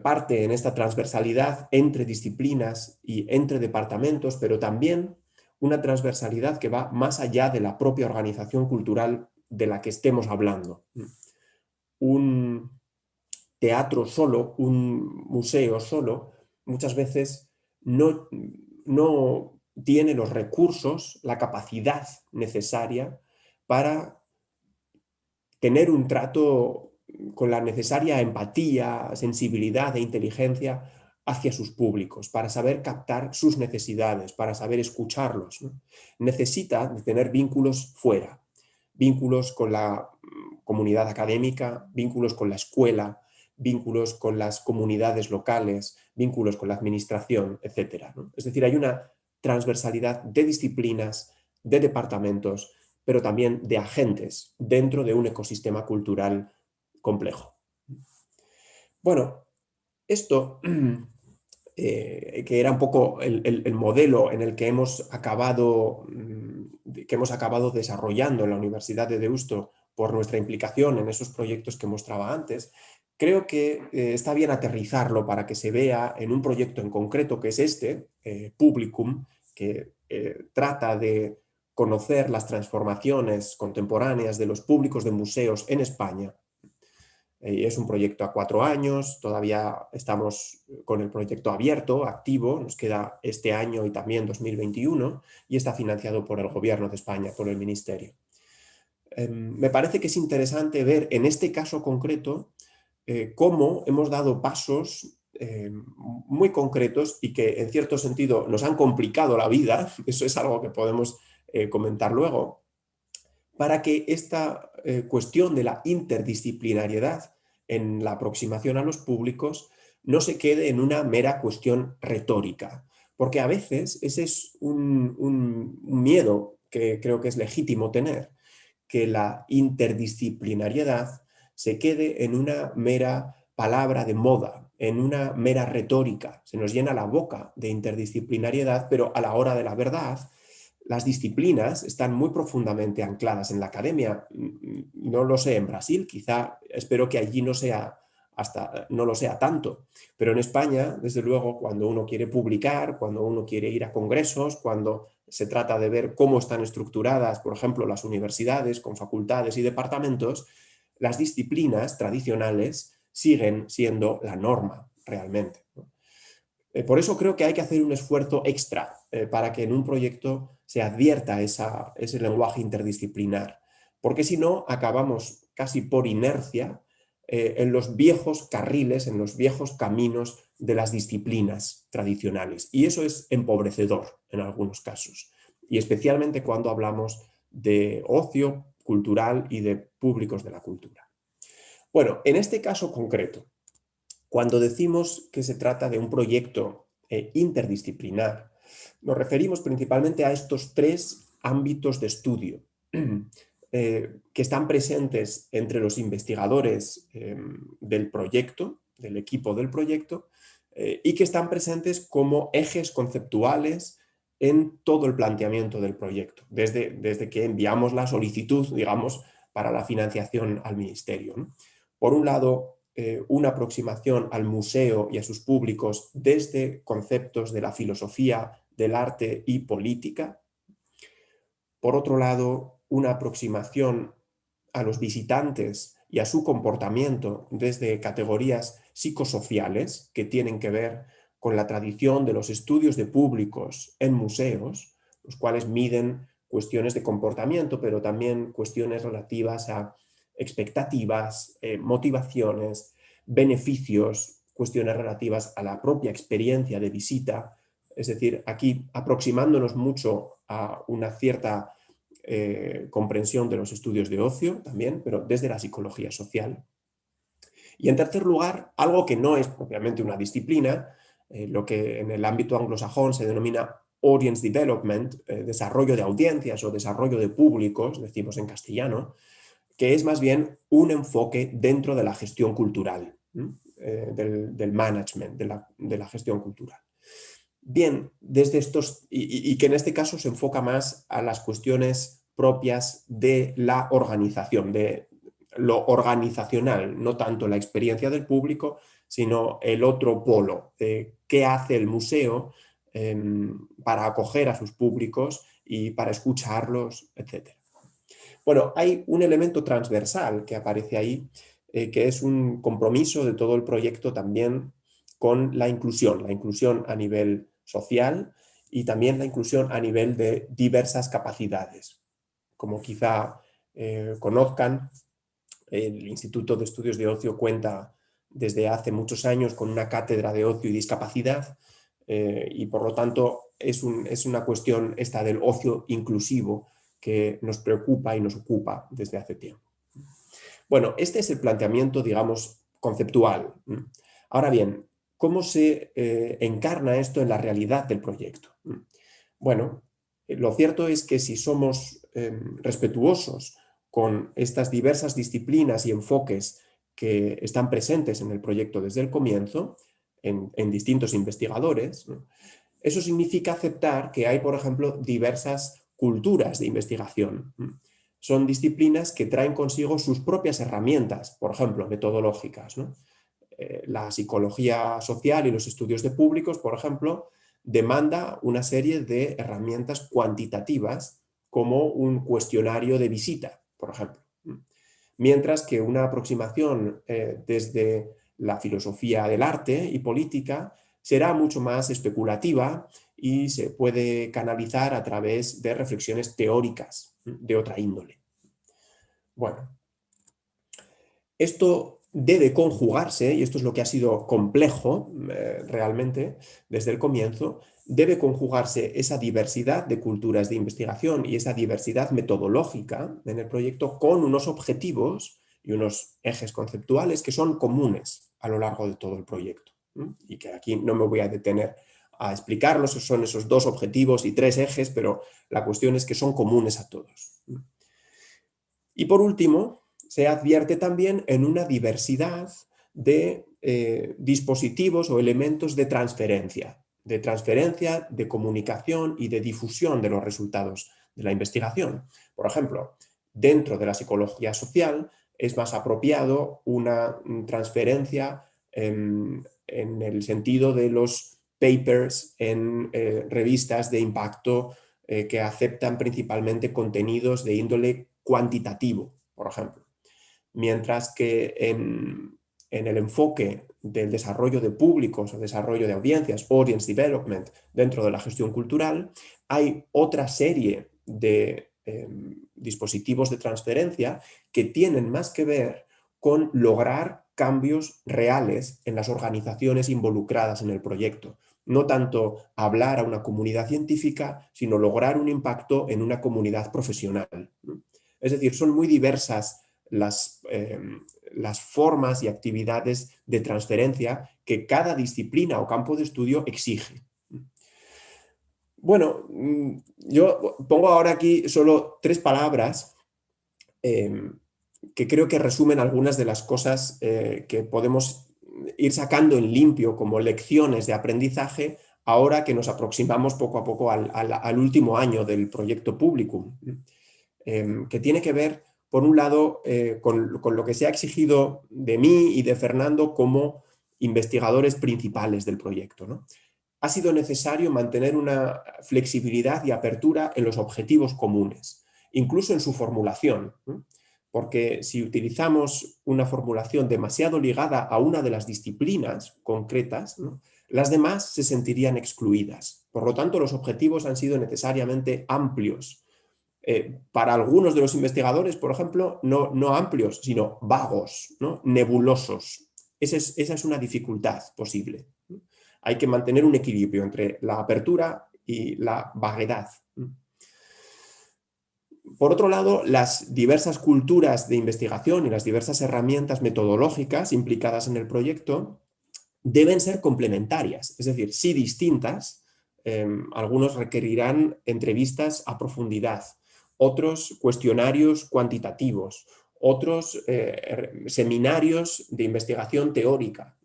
parte en esta transversalidad entre disciplinas y entre departamentos, pero también una transversalidad que va más allá de la propia organización cultural de la que estemos hablando. Un teatro solo, un museo solo, muchas veces no tiene los recursos, la capacidad necesaria para tener un trato con la necesaria empatía, sensibilidad e inteligencia hacia sus públicos, para saber captar sus necesidades, para saber escucharlos, ¿no? Necesita de tener vínculos fuera, vínculos con la comunidad académica, vínculos con la escuela, vínculos con las comunidades locales, vínculos con la administración, etc., ¿no? Es decir, hay una transversalidad de disciplinas, de departamentos, pero también de agentes dentro de un ecosistema cultural complejo. Bueno, esto, que era un poco el modelo en el que hemos acabado desarrollando en la Universidad de Deusto por nuestra implicación en esos proyectos que mostraba antes, creo que está bien aterrizarlo para que se vea en un proyecto en concreto que es este, Publicum, que trata de conocer las transformaciones contemporáneas de los públicos de museos en España. Es un proyecto a 4 años, todavía estamos con el proyecto abierto, activo, nos queda este año y también 2021, y está financiado por el Gobierno de España, por el Ministerio. Me parece que es interesante ver en este caso concreto cómo hemos dado pasos muy concretos y que en cierto sentido nos han complicado la vida, eso es algo que podemos comentar luego, para que esta cuestión de la interdisciplinariedad en la aproximación a los públicos no se quede en una mera cuestión retórica, porque a veces ese es un miedo que creo que es legítimo tener, que la interdisciplinariedad se quede en una mera palabra de moda, en una mera retórica. Se nos llena la boca de interdisciplinariedad, pero a la hora de la verdad, las disciplinas están muy profundamente ancladas en la academia. No lo sé en Brasil, quizá, espero que allí no lo sea tanto, pero en España, desde luego, cuando uno quiere publicar, cuando uno quiere ir a congresos, cuando se trata de ver cómo están estructuradas, por ejemplo, las universidades con facultades y departamentos, las disciplinas tradicionales siguen siendo la norma realmente, ¿no? Por eso creo que hay que hacer un esfuerzo extra para que en un proyecto se advierta ese lenguaje interdisciplinar, porque si no acabamos casi por inercia en los viejos carriles, en los viejos caminos de las disciplinas tradicionales, y eso es empobrecedor en algunos casos, y especialmente cuando hablamos de ocio cultural y de públicos de la cultura. Bueno, en este caso concreto, cuando decimos que se trata de un proyecto interdisciplinar, nos referimos principalmente a estos 3 ámbitos de estudio que están presentes entre los investigadores del proyecto, del equipo del proyecto, y que están presentes como ejes conceptuales en todo el planteamiento del proyecto, desde que enviamos la solicitud, digamos, para la financiación al Ministerio, ¿no? Por un lado, una aproximación al museo y a sus públicos desde conceptos de la filosofía, del arte y política. Por otro lado, una aproximación a los visitantes y a su comportamiento desde categorías psicosociales que tienen que ver con la tradición de los estudios de públicos en museos, los cuales miden cuestiones de comportamiento, pero también cuestiones relativas a expectativas, motivaciones, beneficios, cuestiones relativas a la propia experiencia de visita. Es decir, aquí aproximándonos mucho a una cierta comprensión de los estudios de ocio también, pero desde la psicología social. Y en tercer lugar, algo que no es propiamente una disciplina, lo que en el ámbito anglosajón se denomina audience development, desarrollo de audiencias o desarrollo de públicos, decimos en castellano, que es más bien un enfoque dentro de la gestión cultural, del management, de la gestión cultural. Bien, desde estos, y que en este caso se enfoca más a las cuestiones propias de la organización, de lo organizacional, no tanto la experiencia del público, sino el otro polo, de qué hace el museo para acoger a sus públicos y para escucharlos, etc. Bueno, hay un elemento transversal que aparece ahí, que es un compromiso de todo el proyecto también con la inclusión a nivel social y también la inclusión a nivel de diversas capacidades. Como quizá conozcan, el Instituto de Estudios de Ocio cuenta desde hace muchos años con una cátedra de ocio y discapacidad y por lo tanto es una cuestión esta del ocio inclusivo que nos preocupa y nos ocupa desde hace tiempo. Bueno, este es el planteamiento, digamos, conceptual. Ahora bien, ¿cómo se encarna esto en la realidad del proyecto? Bueno, lo cierto es que si somos respetuosos con estas diversas disciplinas y enfoques que están presentes en el proyecto desde el comienzo, en distintos investigadores, ¿no? Eso significa aceptar que hay, por ejemplo, diversas culturas de investigación. Son disciplinas que traen consigo sus propias herramientas, por ejemplo, metodológicas, ¿no? La psicología social y los estudios de públicos, por ejemplo, demanda una serie de herramientas cuantitativas como un cuestionario de visita, por ejemplo. Mientras que una aproximación desde la filosofía del arte y política será mucho más especulativa y se puede canalizar a través de reflexiones teóricas de otra índole. Bueno, esto debe conjugarse, y esto es lo que ha sido complejo realmente desde el comienzo, debe conjugarse esa diversidad de culturas de investigación y esa diversidad metodológica en el proyecto con unos objetivos y unos ejes conceptuales que son comunes a lo largo de todo el proyecto. Y que aquí no me voy a detener a explicarlos, son esos 2 objetivos y 3 ejes, pero la cuestión es que son comunes a todos. Y por último, se advierte también en una diversidad de dispositivos o elementos de transferencia, de comunicación y de difusión de los resultados de la investigación. Por ejemplo, dentro de la psicología social es más apropiado una transferencia en el sentido de los papers en revistas de impacto que aceptan principalmente contenidos de índole cuantitativo, por ejemplo. Mientras que en el enfoque del desarrollo de públicos o desarrollo de audiencias, audience development, dentro de la gestión cultural, hay otra serie de dispositivos de transferencia que tienen más que ver con lograr cambios reales en las organizaciones involucradas en el proyecto. No tanto hablar a una comunidad científica, sino lograr un impacto en una comunidad profesional. Es decir, son muy diversas las formas y actividades de transferencia que cada disciplina o campo de estudio exige. Bueno, yo pongo ahora aquí solo 3 palabras que creo que resumen algunas de las cosas que podemos ir sacando en limpio como lecciones de aprendizaje ahora que nos aproximamos poco a poco al último año del proyecto Publicum, que tiene que ver, por un lado, con lo que se ha exigido de mí y de Fernando como investigadores principales del proyecto, ¿no? Ha sido necesario mantener una flexibilidad y apertura en los objetivos comunes, incluso en su formulación, ¿no? Porque si utilizamos una formulación demasiado ligada a una de las disciplinas concretas, ¿no?, las demás se sentirían excluidas. Por lo tanto, los objetivos han sido necesariamente amplios. Para algunos de los investigadores, por ejemplo, no amplios, sino vagos, ¿no?, nebulosos. Esa es una dificultad posible. Hay que mantener un equilibrio entre la apertura y la vaguedad. Por otro lado, las diversas culturas de investigación y las diversas herramientas metodológicas implicadas en el proyecto deben ser complementarias, es decir, sí distintas. Algunos requerirán entrevistas a profundidad, otros cuestionarios cuantitativos, otros seminarios de investigación teórica.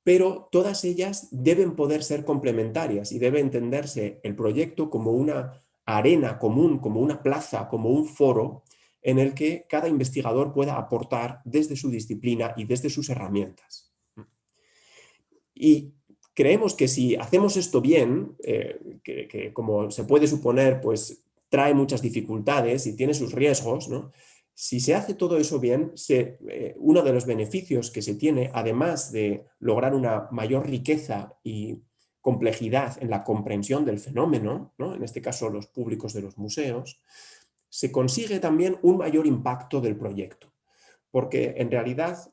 Pero todas ellas deben poder ser complementarias y debe entenderse el proyecto como una arena común, como una plaza, como un foro en el que cada investigador pueda aportar desde su disciplina y desde sus herramientas. Y creemos que si hacemos esto bien, que como se puede suponer, pues trae muchas dificultades y tiene sus riesgos, ¿no? Si se hace todo eso bien, uno de los beneficios que se tiene, además de lograr una mayor riqueza y complejidad en la comprensión del fenómeno, ¿no? En este caso los públicos de los museos, se consigue también un mayor impacto del proyecto, porque en realidad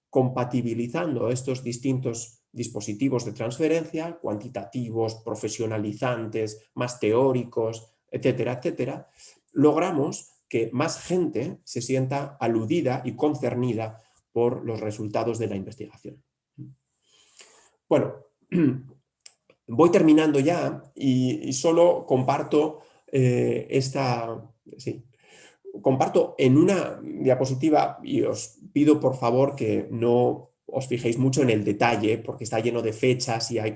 compatibilizando estos distintos dispositivos de transferencia, cuantitativos, profesionalizantes, más teóricos, etcétera, etcétera, logramos que más gente se sienta aludida y concernida por los resultados de la investigación. Bueno, voy terminando ya y solo comparto comparto en una diapositiva, y os pido por favor que no os fijéis mucho en el detalle porque está lleno de fechas y hay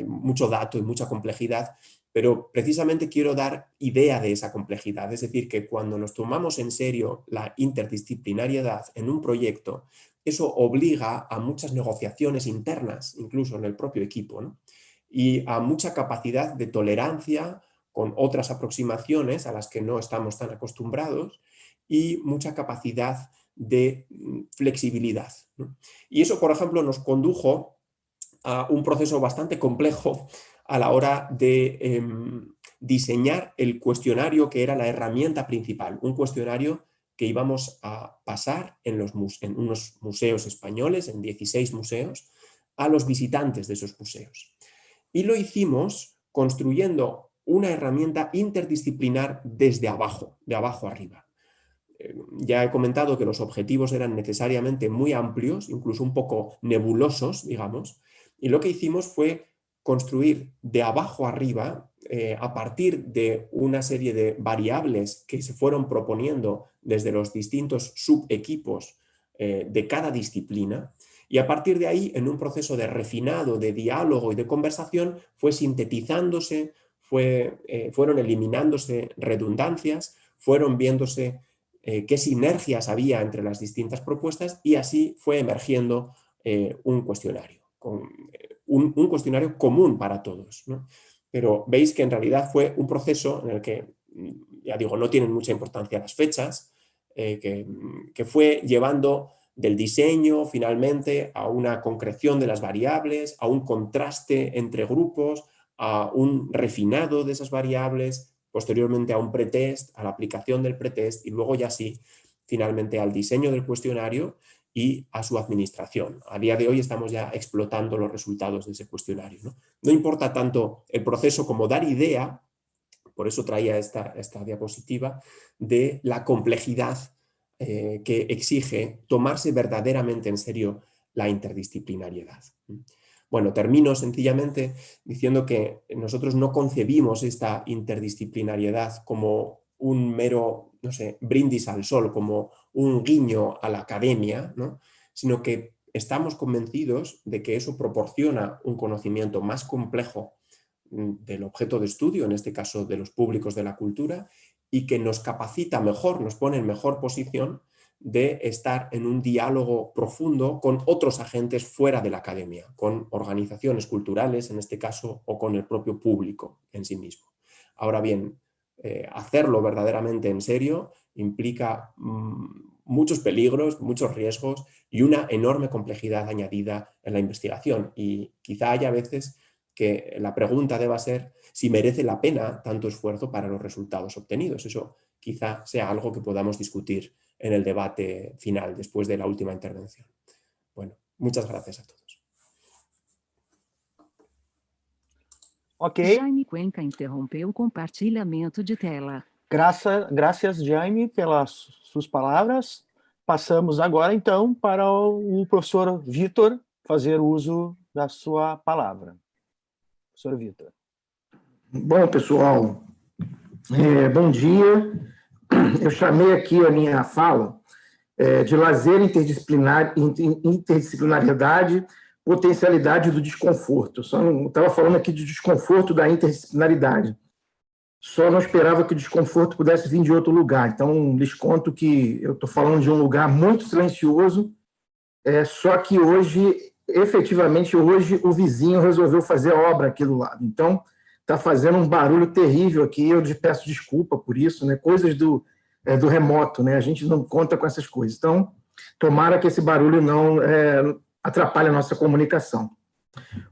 mucho dato y mucha complejidad, pero precisamente quiero dar idea de esa complejidad, es decir, que cuando nos tomamos en serio la interdisciplinariedad en un proyecto, eso obliga a muchas negociaciones internas, incluso en el propio equipo, ¿no? Y a mucha capacidad de tolerancia con otras aproximaciones a las que no estamos tan acostumbrados y mucha capacidad de flexibilidad, ¿no? Y eso, por ejemplo, nos condujo a un proceso bastante complejo a la hora de diseñar el cuestionario que era la herramienta principal, un cuestionario que íbamos a pasar en unos museos españoles, en 16 museos, a los visitantes de esos museos. Y lo hicimos construyendo una herramienta interdisciplinar desde abajo, de abajo arriba. Ya he comentado que los objetivos eran necesariamente muy amplios, incluso un poco nebulosos, digamos, y lo que hicimos fue construir de abajo arriba, a partir de una serie de variables que se fueron proponiendo desde los distintos subequipos de cada disciplina, y a partir de ahí, en un proceso de refinado, de diálogo y de conversación, fue sintetizándose, fueron eliminándose redundancias, fueron viéndose qué sinergias había entre las distintas propuestas y así fue emergiendo un cuestionario, un cuestionario común para todos, ¿no? Pero veis que en realidad fue un proceso en el que, ya digo, no tienen mucha importancia las fechas, que fue llevando del diseño finalmente a una concreción de las variables, a un contraste entre grupos, a un refinado de esas variables, posteriormente a un pretest, a la aplicación del pretest y luego ya sí, finalmente al diseño del cuestionario y a su administración. A día de hoy estamos ya explotando los resultados de ese cuestionario, ¿no? No importa tanto el proceso como dar idea, por eso traía esta diapositiva, de la complejidad que exige tomarse verdaderamente en serio la interdisciplinariedad. Bueno, termino sencillamente diciendo que nosotros no concebimos esta interdisciplinariedad como un mero, no sé, brindis al sol, como un guiño a la academia, ¿no? Sino que estamos convencidos de que eso proporciona un conocimiento más complejo del objeto de estudio, en este caso de los públicos de la cultura, y que nos capacita mejor, nos pone en mejor posición de estar en un diálogo profundo con otros agentes fuera de la academia, con organizaciones culturales en este caso o con el propio público en sí mismo. Ahora bien, hacerlo verdaderamente en serio implica muchos peligros, muchos riesgos y una enorme complejidad añadida en la investigación, y quizá haya veces que la pregunta deba ser si merece la pena tanto esfuerzo para los resultados obtenidos. Eso quizá sea algo que podamos discutir en el debate final, después de la última intervención. Bueno, muchas gracias a todos. Ok. Jaime Cuenca interrompeu o compartilhamento de tela. Graças, Jaime, pelas suas palavras. Passamos agora, então, para o professor Vitor fazer uso da sua palavra. Professor Vitor. Bom, pessoal, bom dia. eu chamei aqui a minha fala de lazer, interdisciplinariedade, potencialidade do desconforto. Só não estava falando aqui de desconforto da interdisciplinaridade. Só não esperava que o desconforto pudesse vir de outro lugar. Então, lhes conto que eu estou falando de um lugar muito silencioso, só que hoje, efetivamente, hoje o vizinho resolveu fazer obra aqui do lado. Então, está fazendo um barulho terrível aqui, eu peço desculpa por isso, né? Coisas do remoto, né? A gente não conta com essas coisas. Então, tomara que esse barulho não atrapalhe a nossa comunicação.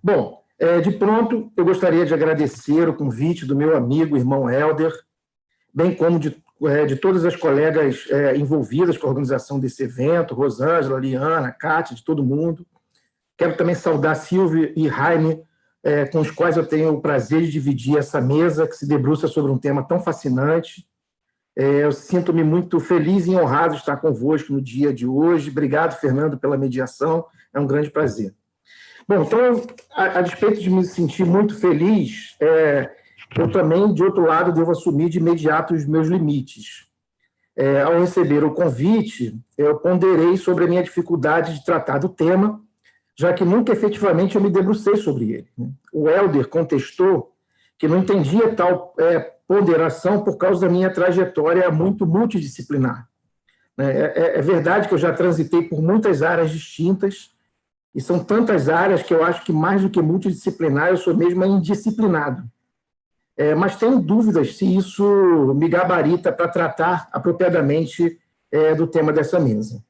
Bom, de pronto, eu gostaria de agradecer o convite do meu amigo, irmão Helder, bem como de todas as colegas envolvidas com a organização desse evento, Rosângela, Liana, Kátia, de todo mundo. Quero também saudar Silvio e Jaime, com os quais eu tenho o prazer de dividir essa mesa que se debruça sobre um tema tão fascinante. Eu sinto-me muito feliz e honrado de estar convosco no dia de hoje. Obrigado, Fernando, pela mediação. É um grande prazer. Bom, então, a despeito de me sentir muito feliz, eu também, de outro lado, devo assumir de imediato os meus limites. Ao receber o convite, eu ponderei sobre a minha dificuldade de tratar do tema, já que nunca efetivamente eu me debrucei sobre ele. O Helder contestou que não entendia tal ponderação por causa da minha trajetória muito multidisciplinar. É verdade que eu já transitei por muitas áreas distintas, e são tantas áreas que eu acho que mais do que multidisciplinar, eu sou mesmo indisciplinado. Mas tenho dúvidas se isso me gabarita para tratar apropriadamente do tema dessa mesa.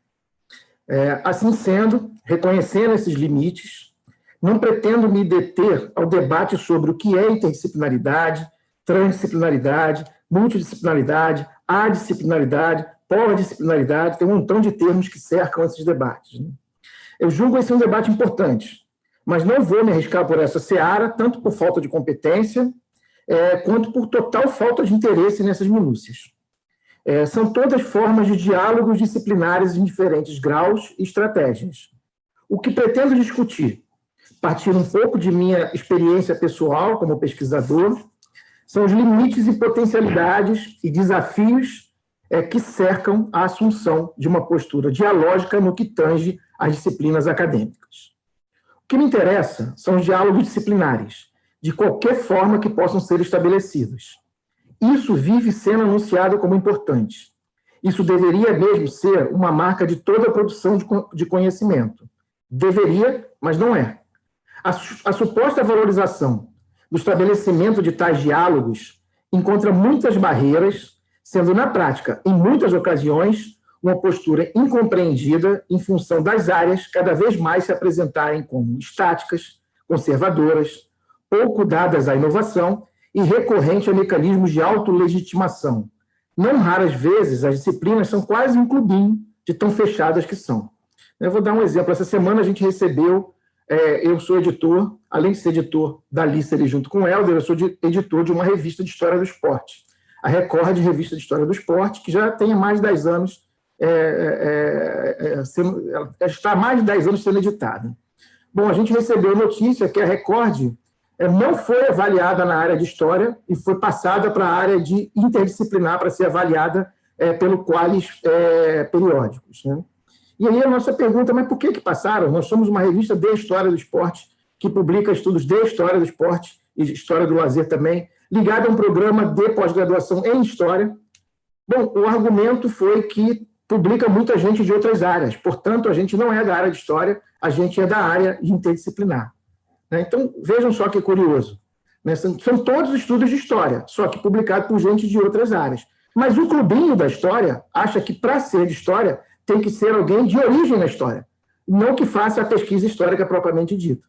Assim sendo, reconhecendo esses limites, não pretendo me deter ao debate sobre o que é interdisciplinaridade, transdisciplinaridade, multidisciplinaridade, adisciplinaridade, pós-disciplinaridade, tem um montão de termos que cercam esses debates. Eu julgo esse um debate importante, mas não vou me arriscar por essa seara, tanto por falta de competência, quanto por total falta de interesse nessas minúcias. São todas formas de diálogos disciplinares em diferentes graus e estratégias. O que pretendo discutir, partir um pouco de minha experiência pessoal como pesquisador, são os limites e potencialidades e desafios que cercam a assunção de uma postura dialógica no que tange às disciplinas acadêmicas. O que me interessa são os diálogos disciplinares, de qualquer forma que possam ser estabelecidos. Isso vive sendo anunciado como importante. Isso deveria mesmo ser uma marca de toda a produção de conhecimento. Deveria, mas não é. A suposta valorização do estabelecimento de tais diálogos encontra muitas barreiras, sendo, na prática, em muitas ocasiões, uma postura incompreendida em função das áreas cada vez mais se apresentarem como estáticas, conservadoras, pouco dadas à inovação e recorrente a mecanismos de autolegitimação. Não raras vezes, as disciplinas são quase um clubinho de tão fechadas que são. Eu vou dar um exemplo. Essa semana a gente recebeu, eu sou editor, além de ser editor da Lícere junto com o Helder, eu sou editor de uma revista de História do Esporte, a Record Revista de História do Esporte, que já tem mais de 10 anos, está há mais de 10 anos sendo editada. Bom, a gente recebeu notícia que a Record não foi avaliada na área de História e foi passada para a área de interdisciplinar para ser avaliada pelo Qualis Periódicos. Né? E aí a nossa pergunta, mas por que passaram? Nós somos uma revista de História do Esporte, que publica estudos de História do Esporte e História do Lazer também, ligado a um programa de pós-graduação em História. Bom, o argumento foi que publica muita gente de outras áreas, portanto, a gente não é da área de História, a gente é da área de interdisciplinar. Então, vejam só que curioso. São todos estudos de História, só que publicados por gente de outras áreas. Mas o clubinho da História acha que, para ser de História, tem que ser alguém de origem na História, não que faça a pesquisa histórica propriamente dita.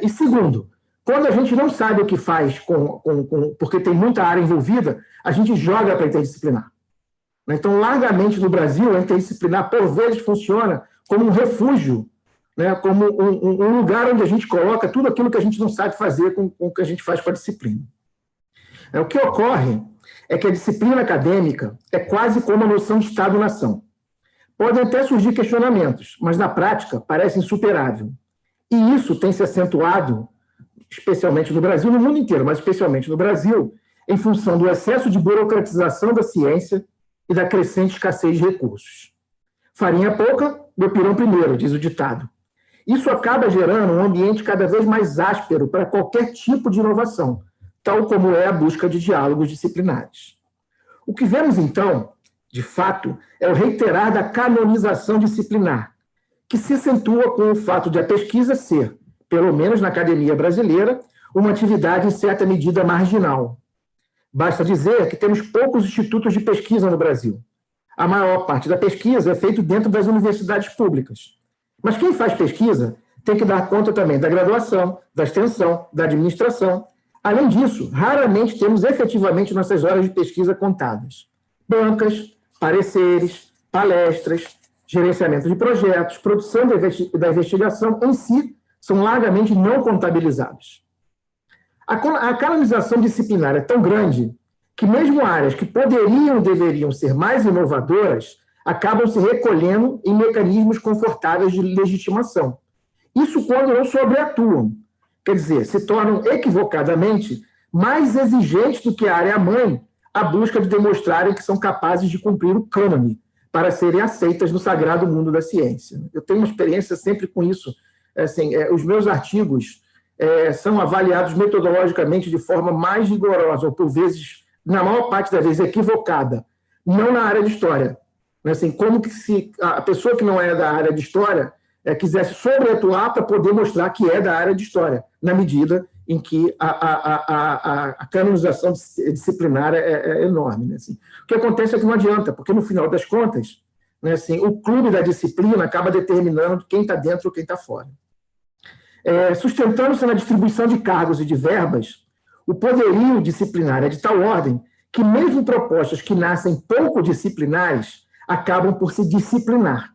E segundo, quando a gente não sabe o que faz, porque tem muita área envolvida, a gente joga para interdisciplinar. Então, largamente no Brasil, a interdisciplinar, por vezes, funciona como um refúgio, como um lugar onde a gente coloca tudo aquilo que a gente não sabe fazer com o que a gente faz com a disciplina. O que ocorre é que a disciplina acadêmica é quase como a noção de Estado-nação. Podem até surgir questionamentos, mas na prática parece insuperável. E isso tem se acentuado, especialmente no Brasil, no mundo inteiro, mas especialmente no Brasil, em função do excesso de burocratização da ciência, e da crescente escassez de recursos. Farinha pouca, meu pirão primeiro, diz o ditado. Isso acaba gerando um ambiente cada vez mais áspero para qualquer tipo de inovação, tal como é a busca de diálogos disciplinares. O que vemos, então, de fato, é o reiterar da canonização disciplinar, que se acentua com o fato de a pesquisa ser, pelo menos na academia brasileira, uma atividade em certa medida marginal. Basta dizer que temos poucos institutos de pesquisa no Brasil. A maior parte da pesquisa é feita dentro das universidades públicas. Mas quem faz pesquisa tem que dar conta também da graduação, da extensão, da administração. Além disso, raramente temos efetivamente nossas horas de pesquisa contadas. Bancas, pareceres, palestras, gerenciamento de projetos, produção da investigação em si são largamente não contabilizados. A canonização disciplinar é tão grande que mesmo áreas que poderiam e deveriam ser mais inovadoras acabam se recolhendo em mecanismos confortáveis de legitimação. Isso quando não sobreatuam, quer dizer, se tornam equivocadamente mais exigentes do que a área-mãe à busca de demonstrarem que são capazes de cumprir o cânone para serem aceitas no sagrado mundo da ciência. Eu tenho uma experiência sempre com isso. Assim, os meus artigos são avaliados metodologicamente de forma mais rigorosa, ou por vezes, na maior parte das vezes, equivocada, não na área de história. Assim, como que se a pessoa que não é da área de história quisesse sobreatuar para poder mostrar que é da área de história, na medida em que a canonização disciplinar é enorme. Né? Assim, o que acontece é que não adianta, porque, no final das contas, né, assim, o clube da disciplina acaba determinando quem está dentro ou quem está fora. Sustentando-se na distribuição de cargos e de verbas, o poderio disciplinar é de tal ordem que mesmo propostas que nascem pouco disciplinares acabam por se disciplinar.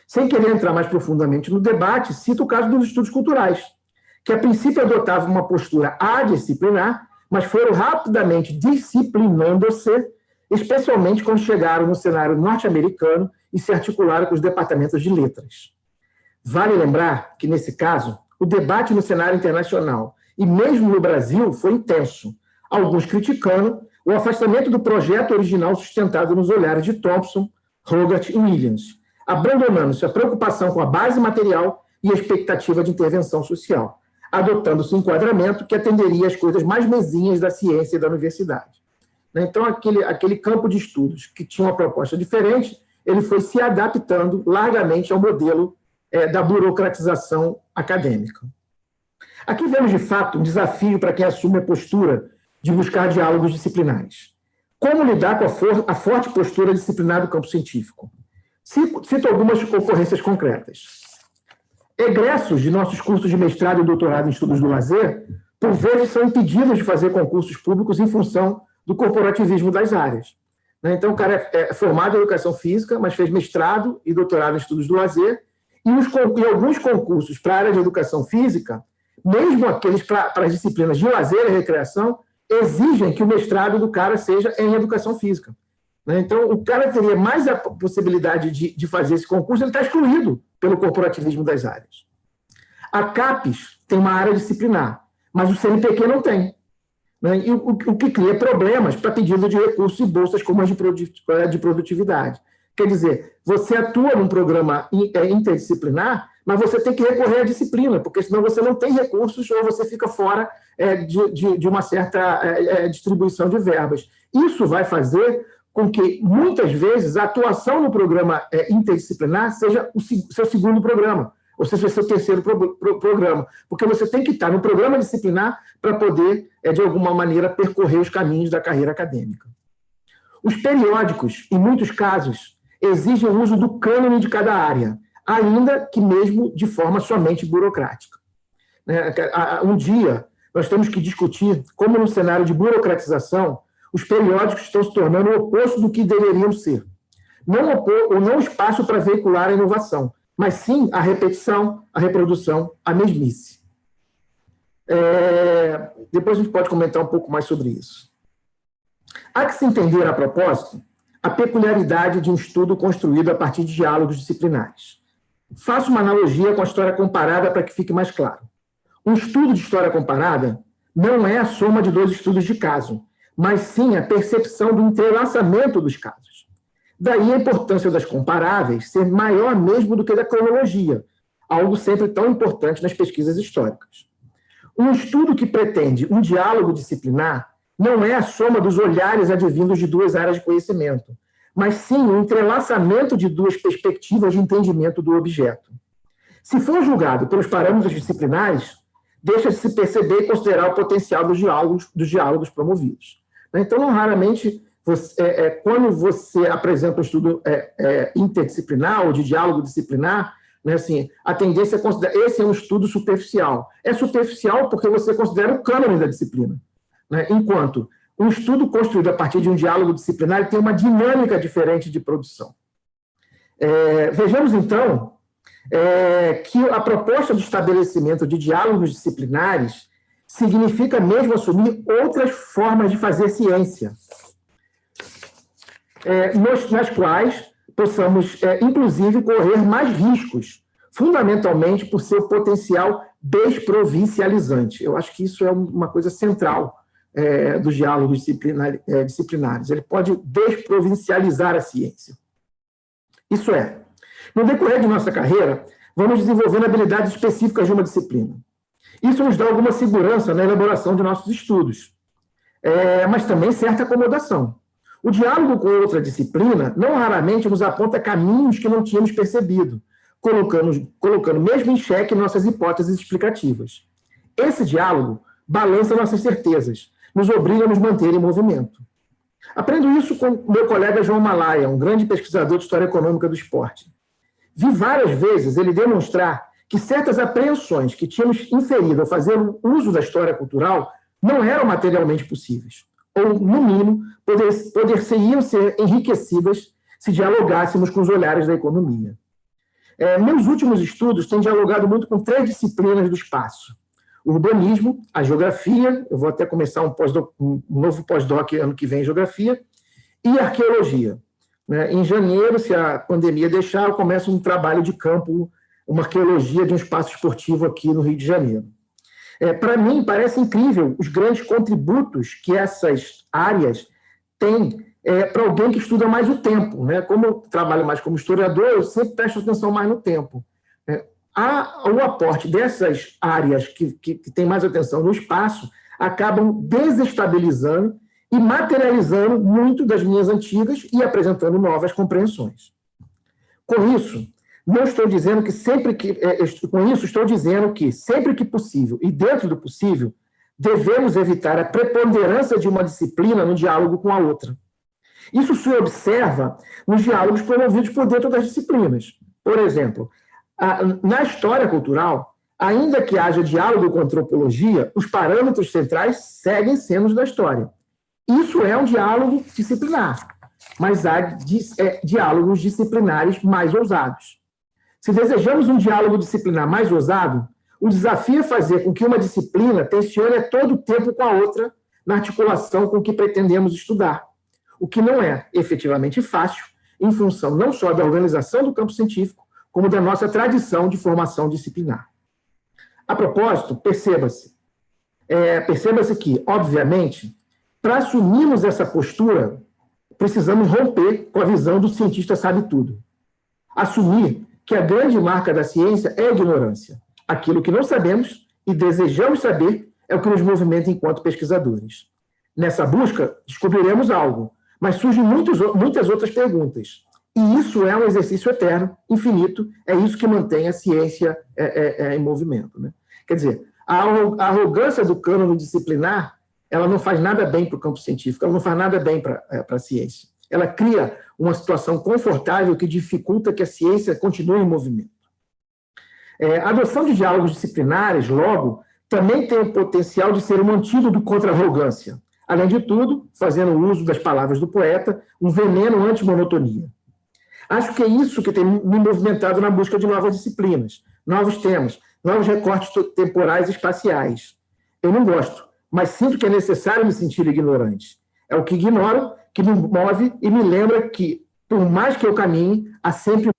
Sem querer entrar mais profundamente no debate, cito o caso dos estudos culturais, que a princípio adotavam uma postura adisciplinar, mas foram rapidamente disciplinando-se, especialmente quando chegaram no cenário norte-americano e se articularam com os departamentos de letras. Vale lembrar que, nesse caso, o debate no cenário internacional e mesmo no Brasil foi intenso, alguns criticando o afastamento do projeto original sustentado nos olhares de Thompson, Hogarth e Williams, abandonando-se a preocupação com a base material e a expectativa de intervenção social, adotando-se um enquadramento que atenderia às coisas mais mezinhas da ciência e da universidade. Então, aquele campo de estudos que tinha uma proposta diferente, ele foi se adaptando largamente ao modelo da burocratização acadêmica. Aqui vemos, de fato, um desafio para quem assume a postura de buscar diálogos disciplinares. Como lidar com a forte postura disciplinar do campo científico? Cito algumas ocorrências concretas. Egressos de nossos cursos de mestrado e doutorado em estudos do lazer, por vezes, são impedidos de fazer concursos públicos em função do corporativismo das áreas. Então, o cara é formado em educação física, mas fez mestrado e doutorado em estudos do lazer, e alguns concursos para a área de educação física, mesmo aqueles para as disciplinas de lazer e recreação, exigem que o mestrado do cara seja em educação física. Então, o cara teria mais a possibilidade de fazer esse concurso, ele está excluído pelo corporativismo das áreas. A CAPES tem uma área disciplinar, mas o CNPq não tem. E o que cria problemas para pedido de recursos e bolsas como as de produtividade. Quer dizer, você atua num programa interdisciplinar, mas você tem que recorrer à disciplina, porque senão você não tem recursos ou você fica fora de uma certa distribuição de verbas. Isso vai fazer com que, muitas vezes, a atuação no programa interdisciplinar seja o seu segundo programa, ou seja, o seu terceiro programa, porque você tem que estar no programa disciplinar para poder, de alguma maneira, percorrer os caminhos da carreira acadêmica. Os periódicos, em muitos casos, exigem o uso do cânone de cada área, ainda que mesmo de forma somente burocrática. Um dia, nós temos que discutir como, no cenário de burocratização, os periódicos estão se tornando o oposto do que deveriam ser. Não espaço para veicular a inovação, mas sim a repetição, a reprodução, a mesmice. Depois a gente pode comentar um pouco mais sobre isso. Há que se entender, a propósito, a peculiaridade de um estudo construído a partir de diálogos disciplinares. Faço uma analogia com a história comparada para que fique mais claro. Um estudo de história comparada não é a soma de dois estudos de caso, mas sim a percepção do entrelaçamento dos casos. Daí a importância das comparáveis ser maior mesmo do que da cronologia, algo sempre tão importante nas pesquisas históricas. Um estudo que pretende um diálogo disciplinar não é a soma dos olhares advindos de duas áreas de conhecimento, mas sim o entrelaçamento de duas perspectivas de entendimento do objeto. Se for julgado pelos parâmetros disciplinares, deixa de se perceber e considerar o potencial dos diálogos promovidos. Então, não raramente, quando você apresenta um estudo interdisciplinar ou de diálogo disciplinar, né, assim, a tendência é considerar esse é um estudo superficial. É superficial porque você considera o cânone da disciplina, né, enquanto um estudo construído a partir de um diálogo disciplinar tem uma dinâmica diferente de produção. Vejamos, então, que a proposta de estabelecimento de diálogos disciplinares significa mesmo assumir outras formas de fazer ciência, nas quais possamos, inclusive, correr mais riscos, fundamentalmente por seu potencial desprovincializante. Eu acho que isso é uma coisa central dos diálogos disciplinares. Ele pode desprovincializar a ciência. Isso é, no decorrer de nossa carreira, vamos desenvolvendo habilidades específicas de uma disciplina. Isso nos dá alguma segurança na elaboração de nossos estudos, mas também certa acomodação. O diálogo com outra disciplina não raramente nos aponta caminhos que não tínhamos percebido, colocando mesmo em xeque nossas hipóteses explicativas. Esse diálogo balança nossas certezas, nos obriga a nos manter em movimento. Aprendo isso com meu colega João Malaya, um grande pesquisador de história econômica do esporte. Vi várias vezes ele demonstrar que certas apreensões que tínhamos inferido ao fazer uso da história cultural não eram materialmente possíveis, ou, no mínimo, poderiam ser enriquecidas se dialogássemos com os olhares da economia. Meus últimos estudos têm dialogado muito com 3 disciplinas do espaço: o urbanismo, a geografia, eu vou até começar um novo pós-doc ano que vem em geografia, e arqueologia. Em janeiro, se a pandemia deixar, eu começo um trabalho de campo, uma arqueologia de um espaço esportivo aqui no Rio de Janeiro. Para mim, parece incrível os grandes contributos que essas áreas têm para alguém que estuda mais o tempo. Como eu trabalho mais como historiador, eu sempre presto atenção mais no tempo. O aporte dessas áreas que têm mais atenção no espaço acabam desestabilizando e materializando muito das minhas antigas e apresentando novas compreensões. Com isso, não estou dizendo que sempre que possível e dentro do possível, devemos evitar a preponderância de uma disciplina no diálogo com a outra. Isso se observa nos diálogos promovidos por dentro das disciplinas. Por exemplo, na história cultural, ainda que haja diálogo com a antropologia, os parâmetros centrais seguem sendo os da história. Isso é um diálogo disciplinar, mas há diálogos disciplinares mais ousados. Se desejamos um diálogo disciplinar mais ousado, o desafio é fazer com que uma disciplina tensione a todo tempo com a outra na articulação com o que pretendemos estudar, o que não é efetivamente fácil, em função não só da organização do campo científico, como da nossa tradição de formação disciplinar. A propósito, perceba-se que, obviamente, para assumirmos essa postura, precisamos romper com a visão do cientista sabe-tudo. Assumir que a grande marca da ciência é a ignorância. Aquilo que não sabemos e desejamos saber é o que nos movimenta enquanto pesquisadores. Nessa busca, descobriremos algo, mas surgem muitas outras perguntas. E isso é um exercício eterno, infinito, é isso que mantém a ciência em movimento. Quer dizer, a arrogância do cânone disciplinar, ela não faz nada bem para o campo científico, ela não faz nada bem para a ciência. Ela cria uma situação confortável que dificulta que a ciência continue em movimento. A adoção de diálogos disciplinares, logo, também tem o potencial de ser um antídoto contra a arrogância. Além de tudo, fazendo uso das palavras do poeta, um veneno anti-monotonia. Acho que é isso que tem me movimentado na busca de novas disciplinas, novos temas, novos recortes temporais e espaciais. Eu não gosto, mas sinto que é necessário me sentir ignorante. É o que ignoro que me move e me lembra que, por mais que eu caminhe, há sempre...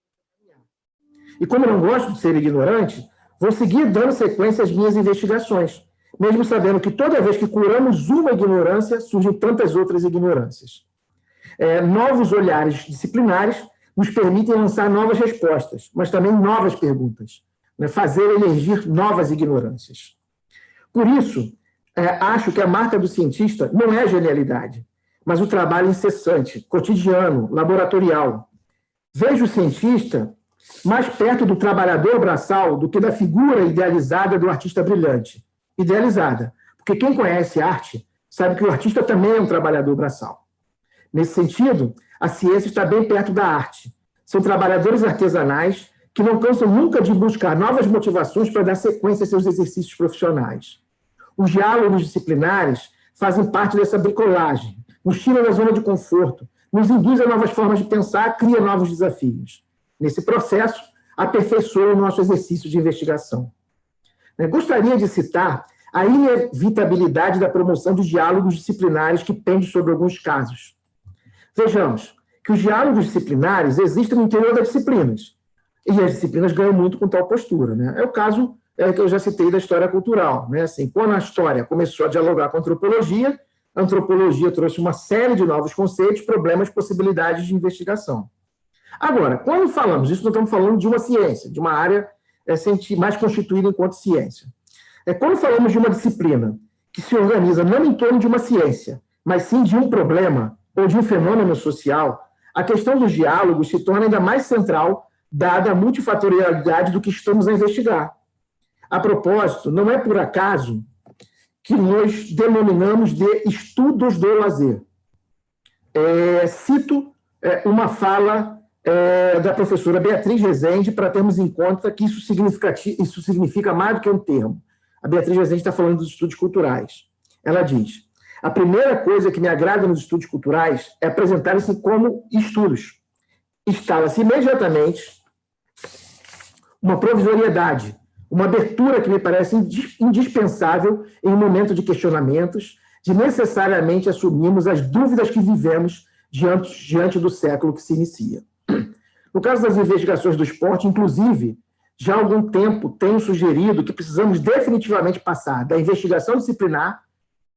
E como eu não gosto de ser ignorante, vou seguir dando sequência às minhas investigações, mesmo sabendo que toda vez que curamos uma ignorância, surgem tantas outras ignorâncias. Novos olhares disciplinares nos permitem lançar novas respostas, mas também novas perguntas, né? Fazer emergir novas ignorâncias. Por isso, acho que a marca do cientista não é a genialidade, mas o trabalho incessante, cotidiano, laboratorial. Vejo o cientista mais perto do trabalhador braçal do que da figura idealizada do artista brilhante. Idealizada, porque quem conhece arte sabe que o artista também é um trabalhador braçal. Nesse sentido, a ciência está bem perto da arte. São trabalhadores artesanais que não cansam nunca de buscar novas motivações para dar sequência a seus exercícios profissionais. Os diálogos disciplinares fazem parte dessa bricolagem, nos tira da zona de conforto, nos induz a novas formas de pensar, cria novos desafios. Nesse processo, aperfeiçoa o nosso exercício de investigação. Gostaria de citar a inevitabilidade da promoção de diálogos disciplinares que pende sobre alguns casos. Vejamos que os diálogos disciplinares existem no interior das disciplinas, e as disciplinas ganham muito com tal postura, né? É o caso que eu já citei da história cultural, né? Assim, quando a história começou a dialogar com a antropologia trouxe uma série de novos conceitos, problemas, possibilidades de investigação. Agora, quando falamos isso, nós estamos falando de uma ciência, de uma área mais constituída enquanto ciência. Quando falamos de uma disciplina que se organiza não em torno de uma ciência, mas sim de um problema ou de um fenômeno social, a questão dos diálogos se torna ainda mais central, dada a multifatorialidade do que estamos a investigar. A propósito, não é por acaso que nós denominamos de estudos do lazer. Cito uma fala da professora Beatriz Rezende para termos em conta que isso significa mais do que um termo. A Beatriz Rezende está falando dos estudos culturais. Ela diz: a primeira coisa que me agrada nos estudos culturais é apresentarem-se como estudos. Instala-se imediatamente uma provisoriedade, uma abertura que me parece indispensável em um momento de questionamentos, de necessariamente assumirmos as dúvidas que vivemos diante do século que se inicia. No caso das investigações do esporte, inclusive, já há algum tempo tenho sugerido que precisamos definitivamente passar da investigação disciplinar,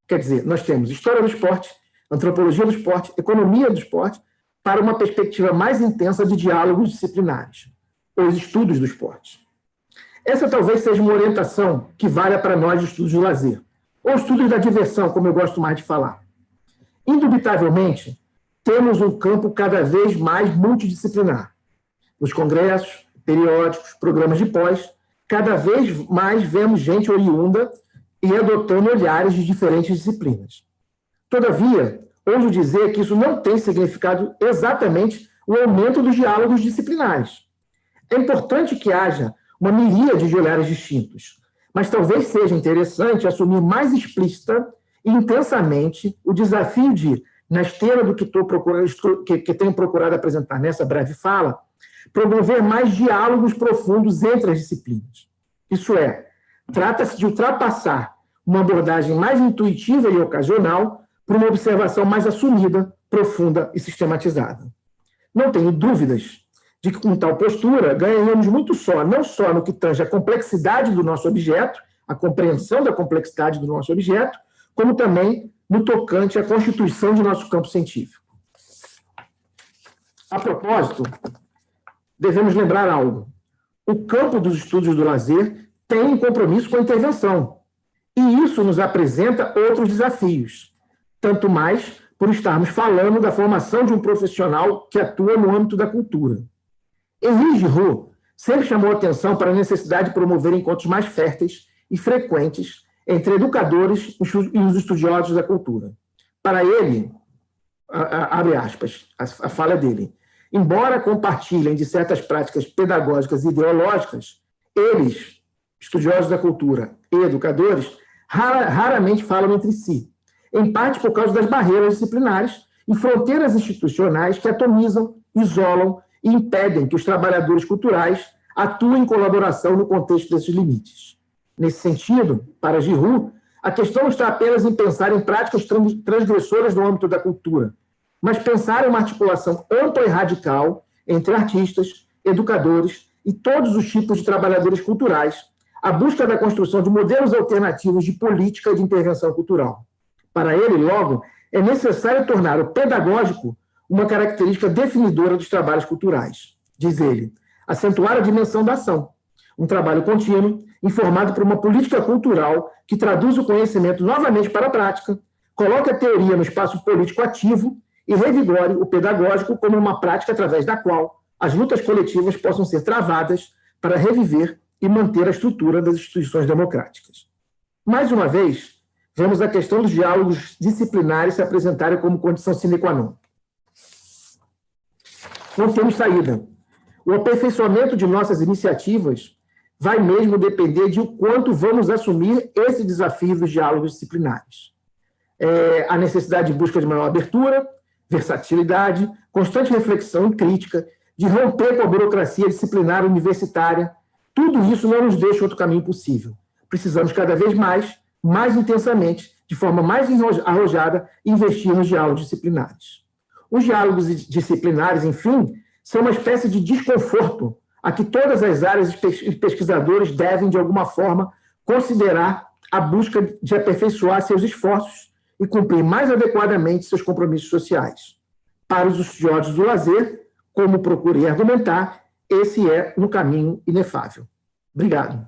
quer dizer, nós temos história do esporte, antropologia do esporte, economia do esporte, para uma perspectiva mais intensa de diálogos disciplinares, os estudos do esporte. Essa talvez seja uma orientação que valha para nós de estudos de lazer, ou estudos da diversão, como eu gosto mais de falar. Indubitavelmente, temos um campo cada vez mais multidisciplinar. Nos congressos, periódicos, programas de pós, cada vez mais vemos gente oriunda e adotando olhares de diferentes disciplinas. Todavia, ouso dizer que isso não tem significado exatamente o aumento dos diálogos disciplinares. É importante que haja uma miríade de olhares distintos, mas talvez seja interessante assumir mais explícita e intensamente o desafio de, na esteira do que tenho procurado apresentar nessa breve fala, promover mais diálogos profundos entre as disciplinas. Isso é, trata-se de ultrapassar uma abordagem mais intuitiva e ocasional para uma observação mais assumida, profunda e sistematizada. Não tenho dúvidas de que, com tal postura, ganharíamos muito não só no que tange a complexidade do nosso objeto, a compreensão da complexidade do nosso objeto, como também no tocante à constituição de nosso campo científico. A propósito, devemos lembrar algo. O campo dos estudos do lazer tem um compromisso com a intervenção, e isso nos apresenta outros desafios, tanto mais por estarmos falando da formação de um profissional que atua no âmbito da cultura. Henri Giroux sempre chamou atenção para a necessidade de promover encontros mais férteis e frequentes entre educadores e os estudiosos da cultura. Para ele, abre aspas, a fala dele, embora compartilhem de certas práticas pedagógicas e ideológicas, eles, estudiosos da cultura e educadores, raramente falam entre si, em parte por causa das barreiras disciplinares e fronteiras institucionais que atomizam, isolam e impedem que os trabalhadores culturais atuem em colaboração no contexto desses limites. Nesse sentido, para Giroux, a questão não está apenas em pensar em práticas transgressoras no âmbito da cultura, mas pensar em uma articulação ampla e radical entre artistas, educadores e todos os tipos de trabalhadores culturais, a busca da construção de modelos alternativos de política de intervenção cultural. Para ele, logo, é necessário tornar o pedagógico uma característica definidora dos trabalhos culturais. Diz ele, acentuar a dimensão da ação, um trabalho contínuo, informado por uma política cultural que traduz o conhecimento novamente para a prática, coloque a teoria no espaço político ativo e revigore o pedagógico como uma prática através da qual as lutas coletivas possam ser travadas para reviver e manter a estrutura das instituições democráticas. Mais uma vez, vemos a questão dos diálogos disciplinares se apresentarem como condição sine qua non. Não temos saída. O aperfeiçoamento de nossas iniciativas vai mesmo depender de o quanto vamos assumir esse desafio dos diálogos disciplinares. A necessidade de busca de maior abertura, versatilidade, constante reflexão e crítica, de romper com a burocracia disciplinar universitária, tudo isso não nos deixa outro caminho possível. Precisamos cada vez mais intensamente, de forma mais arrojada, investir nos diálogos disciplinares. Os diálogos disciplinares, enfim, são uma espécie de desconforto a que todas as áreas e pesquisadores devem, de alguma forma, considerar a busca de aperfeiçoar seus esforços e cumprir mais adequadamente seus compromissos sociais. Para os estudiosos do lazer, como procurei argumentar, esse é um caminho inefável. Obrigado.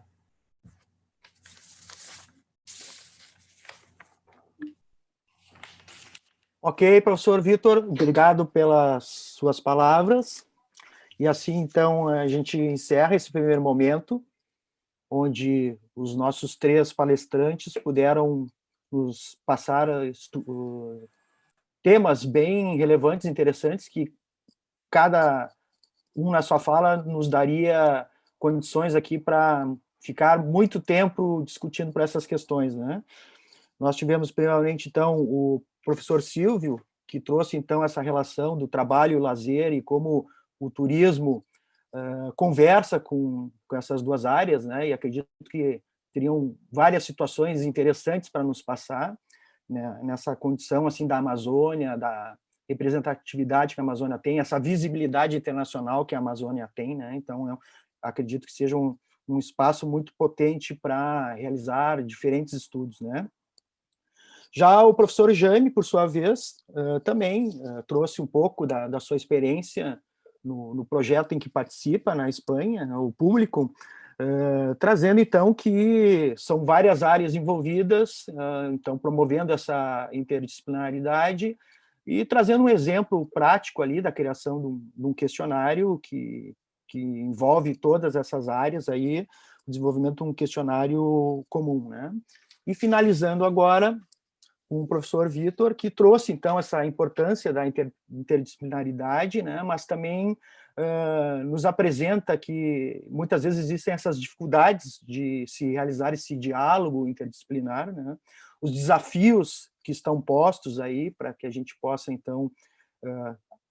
Ok, professor Vitor, obrigado pelas suas palavras. E assim, então, a gente encerra esse primeiro momento, onde os nossos 3 palestrantes puderam nos passar temas bem relevantes, interessantes, que cada um na sua fala nos daria condições aqui para ficar muito tempo discutindo por essas questões, né? Nós tivemos, primeiramente, então, o professor Silvio, que trouxe, então, essa relação do trabalho e o lazer e como o turismo conversa com essas duas áreas, né? E acredito que teriam várias situações interessantes para nos passar, né? Nessa condição assim da Amazônia, da representatividade que a Amazônia tem, essa visibilidade internacional que a Amazônia tem, né? Então, eu acredito que seja um espaço muito potente para realizar diferentes estudos, né? Já o professor Jaime, por sua vez, também trouxe um pouco da sua experiência no projeto em que participa, na Espanha, o Público, trazendo, então, que são várias áreas envolvidas, então, promovendo essa interdisciplinaridade e trazendo um exemplo prático ali da criação de um questionário que envolve todas essas áreas, aí, o desenvolvimento de um questionário comum, né? E finalizando agora, com o professor Vitor, que trouxe, então, essa importância da interdisciplinaridade, né, mas também nos apresenta que muitas vezes existem essas dificuldades de se realizar esse diálogo interdisciplinar, né, os desafios que estão postos aí para que a gente possa, então,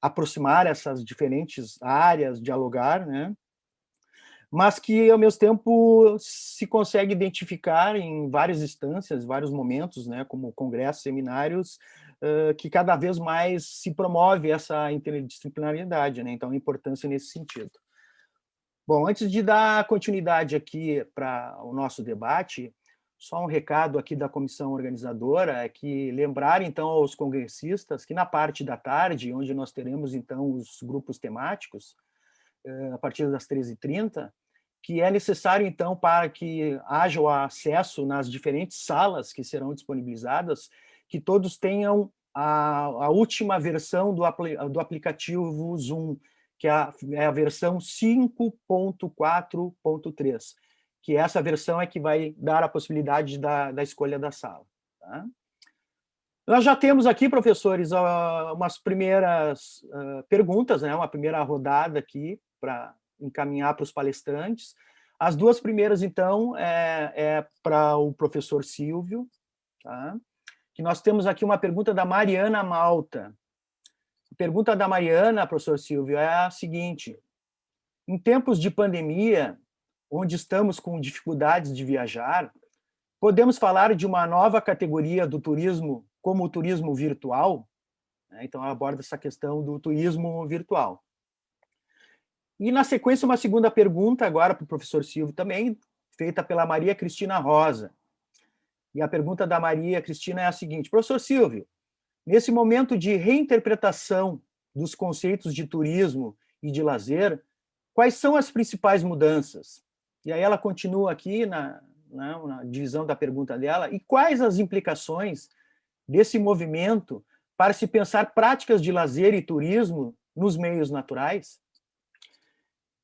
aproximar essas diferentes áreas, dialogar, né, mas que, ao mesmo tempo, se consegue identificar em várias instâncias, vários momentos, né, como congressos, seminários, que cada vez mais se promove essa interdisciplinaridade, né, então a importância nesse sentido. Bom, antes de dar continuidade aqui para o nosso debate, só um recado aqui da comissão organizadora, é que lembrar, então, aos congressistas que na parte da tarde, onde nós teremos, então, os grupos temáticos, a partir das 13h30, que é necessário, então, para que haja o acesso nas diferentes salas que serão disponibilizadas, que todos tenham a última versão do aplicativo Zoom, que é a versão 5.4.3, que essa versão é que vai dar a possibilidade da escolha da sala. Tá? Nós já temos aqui, professores, umas primeiras perguntas, né? Uma primeira rodada aqui para encaminhar para os palestrantes. As 2 primeiras, então, é para o professor Silvio, tá? Que nós temos aqui uma pergunta da Mariana Malta. A pergunta da Mariana, professor Silvio, é a seguinte: em tempos de pandemia, onde estamos com dificuldades de viajar, podemos falar de uma nova categoria do turismo como o turismo virtual? Então, ela aborda essa questão do turismo virtual. E, na sequência, uma segunda pergunta, agora para o professor Silvio também, feita pela Maria Cristina Rosa. E a pergunta da Maria Cristina é a seguinte: professor Silvio, nesse momento de reinterpretação dos conceitos de turismo e de lazer, quais são as principais mudanças? E aí ela continua aqui na divisão da pergunta dela, e quais as implicações desse movimento para se pensar práticas de lazer e turismo nos meios naturais?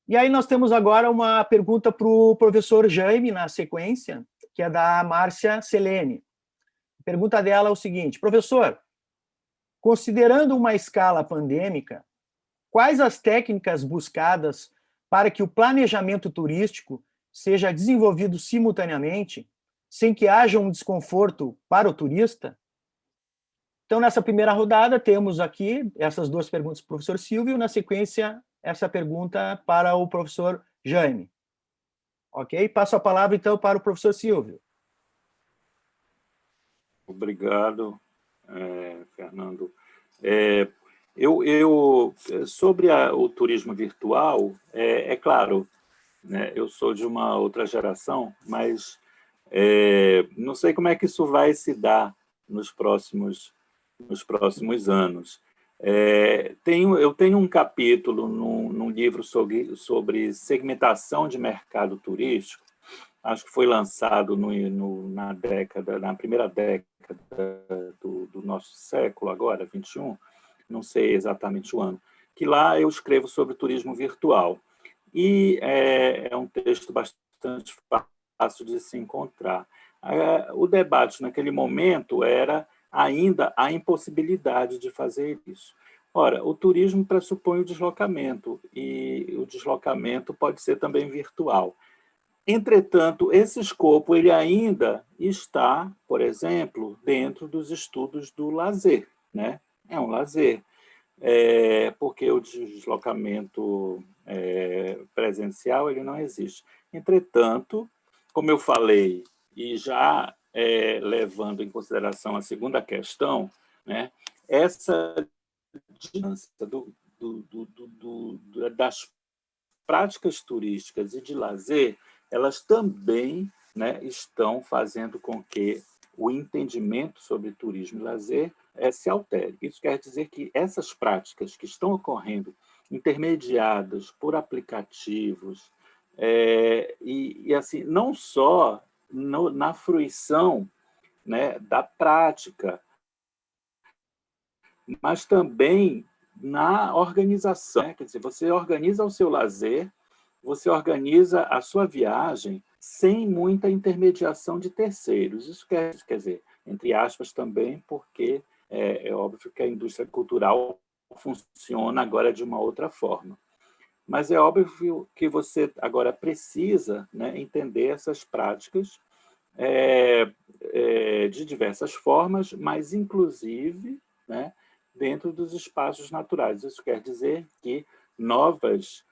E aí nós temos agora uma pergunta para o professor Jaime, na sequência, que é da Márcia Selene. A pergunta dela é o seguinte: professor, considerando uma escala pandêmica, quais as técnicas buscadas para que o planejamento turístico seja desenvolvido simultaneamente, sem que haja um desconforto para o turista? Então, nessa primeira rodada, temos aqui essas duas perguntas para o professor Silvio, na sequência, essa pergunta para o professor Jaime. Ok? Passo a palavra, então, para o professor Silvio. Obrigado, Fernando. Sobre o turismo virtual, é claro, né, eu sou de uma outra geração, mas não sei como é que isso vai se dar nos próximos anos. Eu tenho um capítulo num livro sobre segmentação de mercado turístico, acho que foi lançado na primeira década do nosso século, agora, 21, não sei exatamente o ano, que lá eu escrevo sobre turismo virtual. E é um texto bastante fácil de se encontrar. O debate naquele momento era ainda a impossibilidade de fazer isso. Ora, o turismo pressupõe o deslocamento, e o deslocamento pode ser também virtual. Entretanto, esse escopo ele ainda está, por exemplo, dentro dos estudos do lazer, né? É um lazer, porque o deslocamento presencial ele não existe. Entretanto, como eu falei, e já levando em consideração a segunda questão, né, essa distância das práticas turísticas e de lazer, elas também, né, estão fazendo com que o entendimento sobre turismo e lazer se altere. Isso quer dizer que essas práticas que estão ocorrendo, intermediadas por aplicativos, e assim, não só na fruição, né, da prática, mas também na organização, né? Quer dizer, você organiza o seu lazer, você organiza a sua viagem sem muita intermediação de terceiros. Isso quer dizer, entre aspas também, porque é óbvio que a indústria cultural funciona agora de uma outra forma. Mas é óbvio que você agora precisa, né, entender essas práticas de diversas formas, mas inclusive, né, dentro dos espaços naturais. Isso quer dizer que novas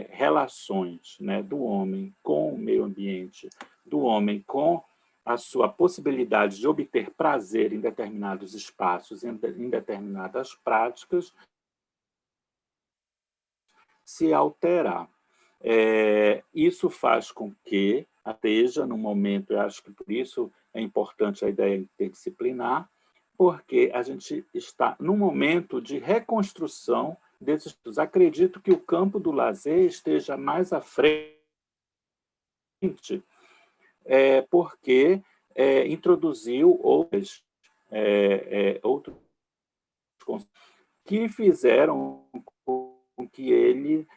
relações, né, do homem com o meio ambiente, do homem com a sua possibilidade de obter prazer em determinados espaços, em determinadas práticas, se alterar. Isso faz com que esteja no momento, eu acho que por isso é importante a ideia interdisciplinar, porque a gente está num momento de reconstrução desses estudos. Acredito que o campo do lazer esteja mais à frente, porque introduziu outros conceitos que fizeram com que ele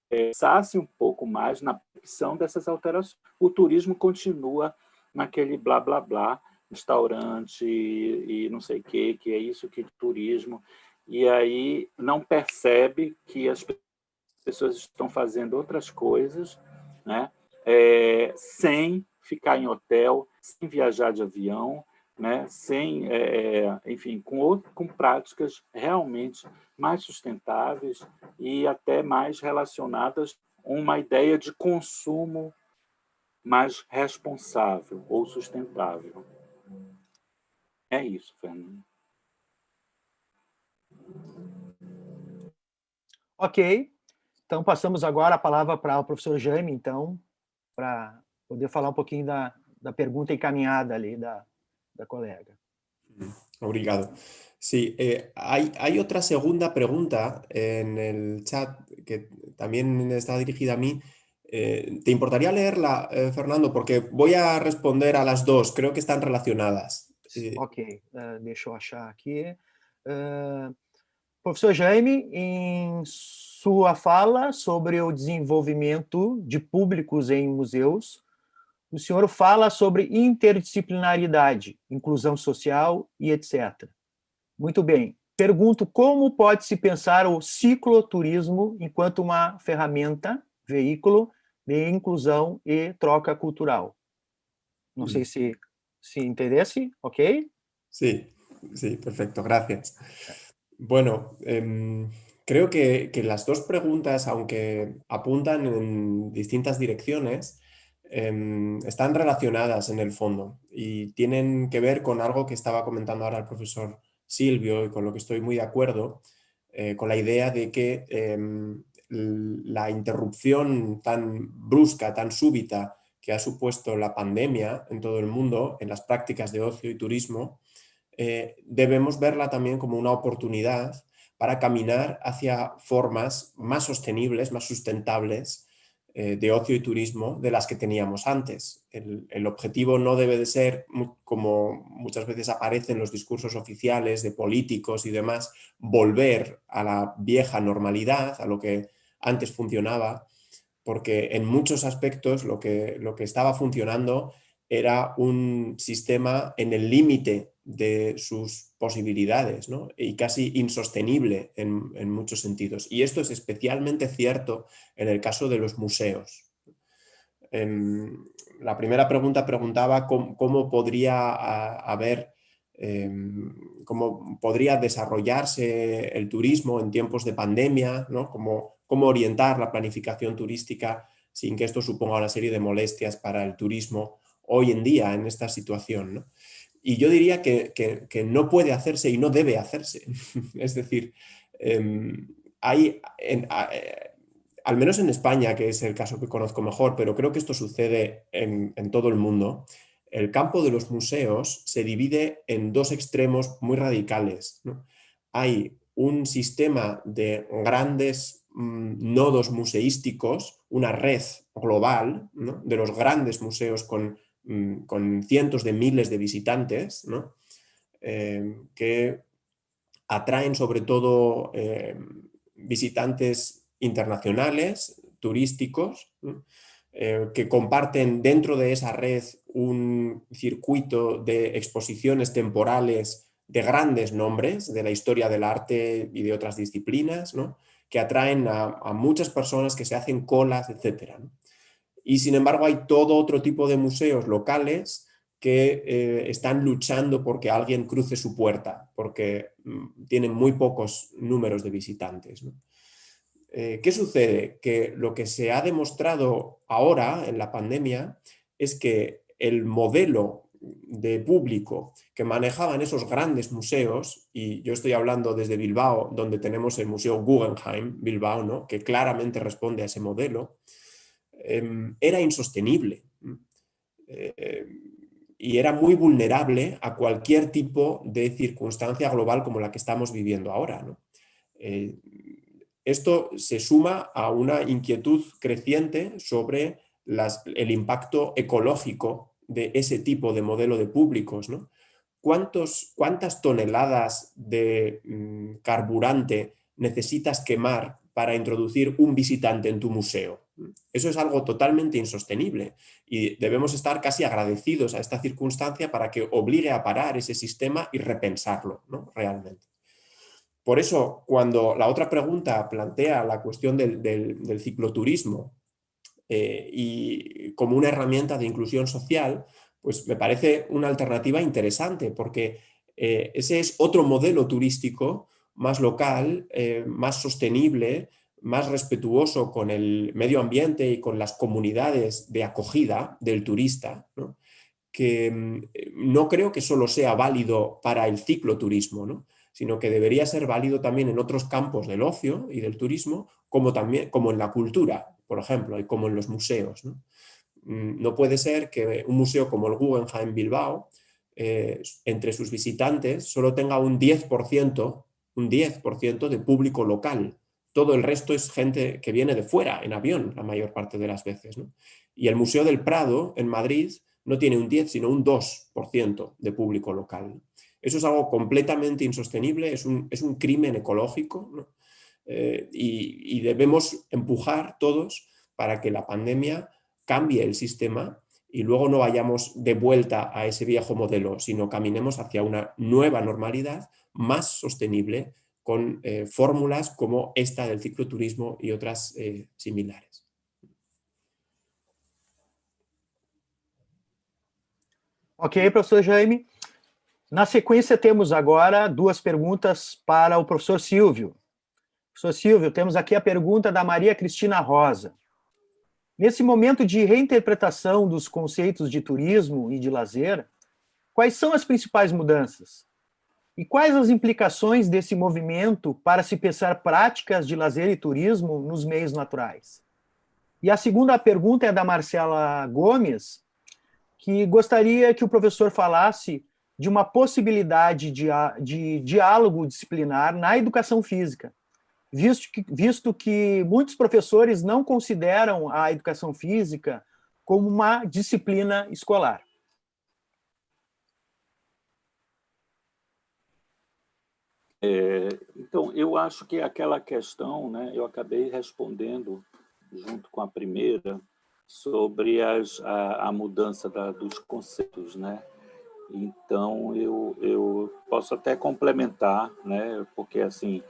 pensasse um pouco mais na percepção dessas alterações. O turismo continua naquele blá, blá, blá, restaurante e não sei o que é isso, que é turismo, e aí não percebe que as pessoas estão fazendo outras coisas, né? Sem ficar em hotel, sem viajar de avião, né? Sem, enfim, com práticas realmente mais sustentáveis e até mais relacionadas a uma ideia de consumo mais responsável ou sustentável. É isso, Fernando. Ok. Então, passamos agora a palavra para o professor Jaime, então, para poder falar um pouquinho da pergunta encaminhada ali da colega. Obrigado. Sí, hay otra segunda pregunta en el chat que también está dirigida a mí. ¿Te importaría leerla, Fernando? Porque voy a responder a las dos, creo que están relacionadas. Ok, deixa eu achar aqui. Professor Jaime, em sua fala sobre o desenvolvimento de públicos em museus, o senhor fala sobre interdisciplinaridade, inclusão social e etc. Muito bem. Pergunto como pode-se pensar o cicloturismo enquanto uma ferramenta, veículo de inclusão e troca cultural. Não sei se interesse, ok? Sí, sí, perfecto, gracias. Bueno, creo que las dos preguntas, aunque apuntan en distintas direcciones, están relacionadas en el fondo y tienen que ver con algo que estaba comentando ahora el profesor Silvio y con lo que estoy muy de acuerdo, con la idea de que la interrupción tan brusca, tan súbita que ha supuesto la pandemia en todo el mundo, en las prácticas de ocio y turismo, debemos verla también como una oportunidad para caminar hacia formas más sostenibles, más sustentables de ocio y turismo de las que teníamos antes. El objetivo no debe de ser, como muchas veces aparece en los discursos oficiales de políticos y demás, volver a la vieja normalidad, a lo que antes funcionaba, porque en muchos aspectos lo que estaba funcionando era un sistema en el límite de sus posibilidades, ¿no? Y casi insostenible en muchos sentidos. Y esto es especialmente cierto en el caso de los museos. La primera pregunta preguntaba cómo podría haber, cómo podría desarrollarse el turismo en tiempos de pandemia, ¿no? Cómo orientar la planificación turística sin que esto suponga una serie de molestias para el turismo hoy en día en esta situación, ¿no? Y yo diría que no puede hacerse y no debe hacerse. Es decir, hay, al menos en España, que es el caso que conozco mejor, pero creo que esto sucede en todo el mundo, el campo de los museos se divide en dos extremos muy radicales, ¿no? Hay un sistema de grandes nodos museísticos, una red global, ¿no? De los grandes museos con cientos de miles de visitantes, ¿no? Que atraen sobre todo visitantes internacionales, turísticos, ¿no? Que comparten dentro de esa red un circuito de exposiciones temporales de grandes nombres de la historia del arte y de otras disciplinas, ¿no? Que atraen a muchas personas, que se hacen colas, etc., ¿no? Y sin embargo hay todo otro tipo de museos locales que están luchando porque alguien cruce su puerta, porque tienen muy pocos números de visitantes, ¿no? ¿Qué sucede? Que lo que se ha demostrado ahora en la pandemia es que el modelo de público que manejaban esos grandes museos, y yo estoy hablando desde Bilbao, donde tenemos el Museo Guggenheim Bilbao, ¿no? Que claramente responde a ese modelo, era insostenible y era muy vulnerable a cualquier tipo de circunstancia global como la que estamos viviendo ahora, ¿no? Esto se suma a una inquietud creciente sobre el impacto ecológico de ese tipo de modelo de públicos, ¿no? ¿Cuántas toneladas de carburante necesitas quemar para introducir un visitante en tu museo? Eso es algo totalmente insostenible y debemos estar casi agradecidos a esta circunstancia para que obligue a parar ese sistema y repensarlo, ¿no? Realmente. Por eso, cuando la otra pregunta plantea la cuestión del cicloturismo y como una herramienta de inclusión social, pues me parece una alternativa interesante, porque ese es otro modelo turístico más local, más sostenible, más respetuoso con el medio ambiente y con las comunidades de acogida del turista, ¿no? Que no creo que solo sea válido para el cicloturismo, ¿no? Sino que debería ser válido también en otros campos del ocio y del turismo, como en la cultura, por ejemplo, y como en los museos, ¿no? No puede ser que un museo como el Guggenheim Bilbao entre sus visitantes solo tenga un 10% de público local. Todo el resto es gente que viene de fuera, en avión, la mayor parte de las veces, ¿no? Y el Museo del Prado, en Madrid, no tiene un 10, sino un 2% de público local. Eso es algo completamente insostenible, es un crimen ecológico, ¿no? Y debemos empujar todos para que la pandemia cambie el sistema y luego no vayamos de vuelta a ese viejo modelo, sino caminemos hacia una nueva normalidad más sostenible con fórmulas como esta del cicloturismo y otras similares. Ok, professor Jaime. Na sequência, temos agora duas perguntas para o professor Silvio. Professor Silvio, temos aqui a pergunta da Maria Cristina Rosa. Nesse momento de reinterpretação dos conceitos de turismo e de lazer, quais são as principais mudanças? E quais as implicações desse movimento para se pensar práticas de lazer e turismo nos meios naturais? E a segunda pergunta é da Marcela Gomes, que gostaria que o professor falasse de uma possibilidade de diálogo disciplinar na educação física, visto que muitos professores não consideram a educação física como uma disciplina escolar. Então, eu acho que aquela questão, né, eu acabei respondendo junto com a primeira, sobre a mudança dos conceitos, né? Então, eu posso até complementar, né? Porque, assim,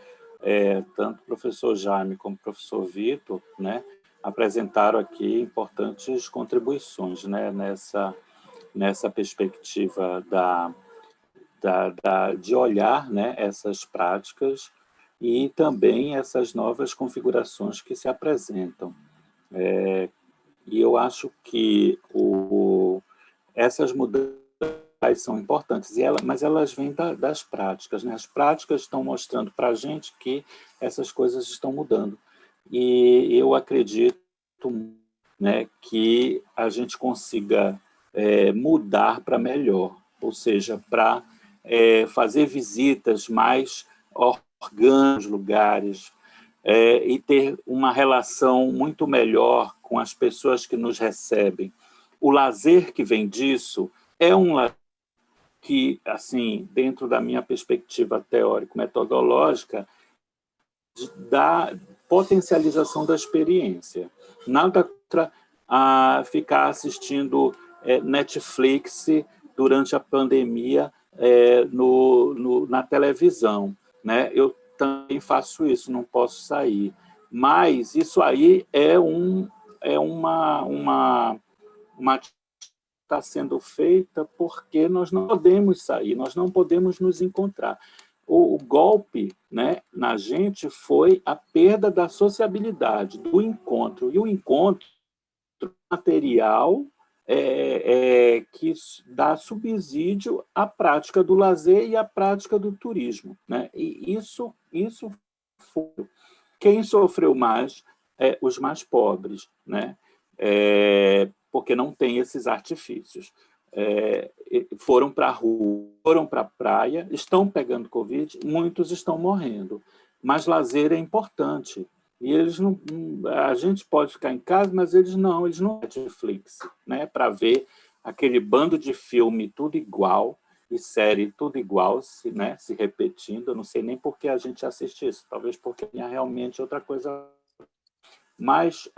tanto o professor Jaime como o professor Vitor, né, apresentaram aqui importantes contribuições, né, nessa perspectiva de olhar, né, essas práticas e também essas novas configurações que se apresentam. E eu acho que essas mudanças são importantes, mas elas vêm das práticas, né? As práticas estão mostrando para a gente que essas coisas estão mudando. E eu acredito, né, que a gente consiga mudar para melhor, ou seja, para fazer visitas mais orgânicas nos lugares, e ter uma relação muito melhor com as pessoas que nos recebem. O lazer que vem disso é um lazer que, assim, dentro da minha perspectiva teórico-metodológica, da potencialização da experiência. Nada contra ficar assistindo Netflix durante a pandemia na televisão, né? Eu também faço isso, não posso sair. Mas isso aí uma está sendo feita porque nós não podemos sair, nós não podemos nos encontrar. O golpe, né, na gente foi a perda da sociabilidade, do encontro. E o encontro material que dá subsídio à prática do lazer e à prática do turismo, né? E isso foi. Quem sofreu mais os mais pobres, né? Porque não tem esses artifícios. Foram para a rua, foram para a praia, estão pegando Covid, muitos estão morrendo. Mas lazer é importante. E eles não, a gente pode ficar em casa, mas eles não Netflix, né, para ver aquele bando de filme tudo igual e série tudo igual, né, se repetindo. Eu não sei nem por que a gente assiste isso, talvez porque tinha realmente outra coisa. Mas,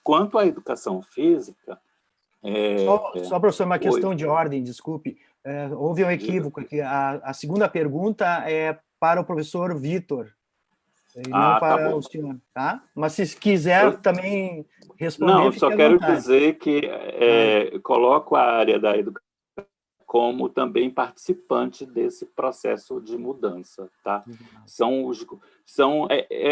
quanto à educação física... Só, professor, uma questão de ordem, desculpe. Houve um equívoco aqui. A segunda pergunta é para o professor Vitor, e não para o senhor, tá? Mas se quiser também responder, não, só quero dizer que coloco a área da educação como também participante desse processo de mudança, tá?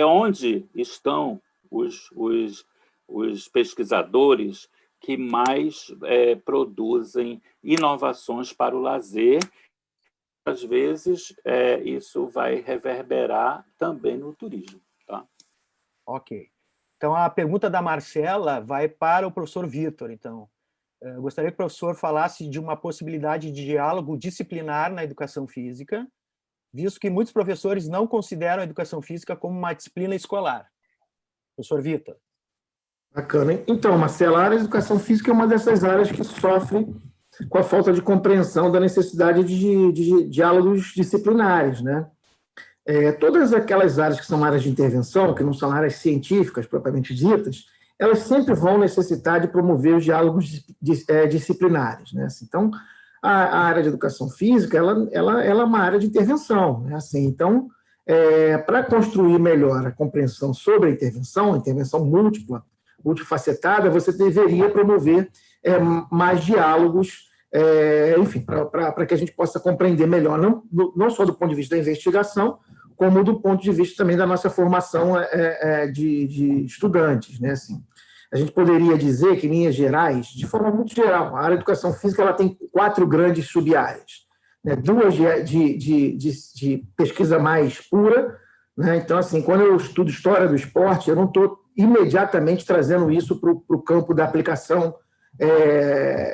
Onde estão os pesquisadores que mais produzem inovações para o lazer. Às vezes, isso vai reverberar também no turismo. Tá? Ok. Então, a pergunta da Marcela vai para o professor Vitor. Então, Eu gostaria que o professor falasse de uma possibilidade de diálogo disciplinar na educação física, visto que muitos professores não consideram a educação física como uma disciplina escolar. Professor Vitor. Bacana. Então, Marcelo, a área de educação física é uma dessas áreas que sofre com a falta de compreensão da necessidade de diálogos disciplinares, né? Todas aquelas áreas que são áreas de intervenção, que não são áreas científicas propriamente ditas, elas sempre vão necessitar de promover os diálogos disciplinares, né? Então, a área de educação física, ela é uma área de intervenção, né? Assim, então, para construir melhor a compreensão sobre a intervenção múltipla, multifacetada, você deveria promover mais diálogos, enfim, para que a gente possa compreender melhor, não só do ponto de vista da investigação, como do ponto de vista também da nossa formação de estudantes, né? Assim, a gente poderia dizer que, em linhas gerais, de forma muito geral, a área de educação física ela tem 4 grandes sub-áreas, né? 2 de pesquisa mais pura, né? Então, assim, quando eu estudo história do esporte, eu não estou imediatamente trazendo isso para o campo da aplicação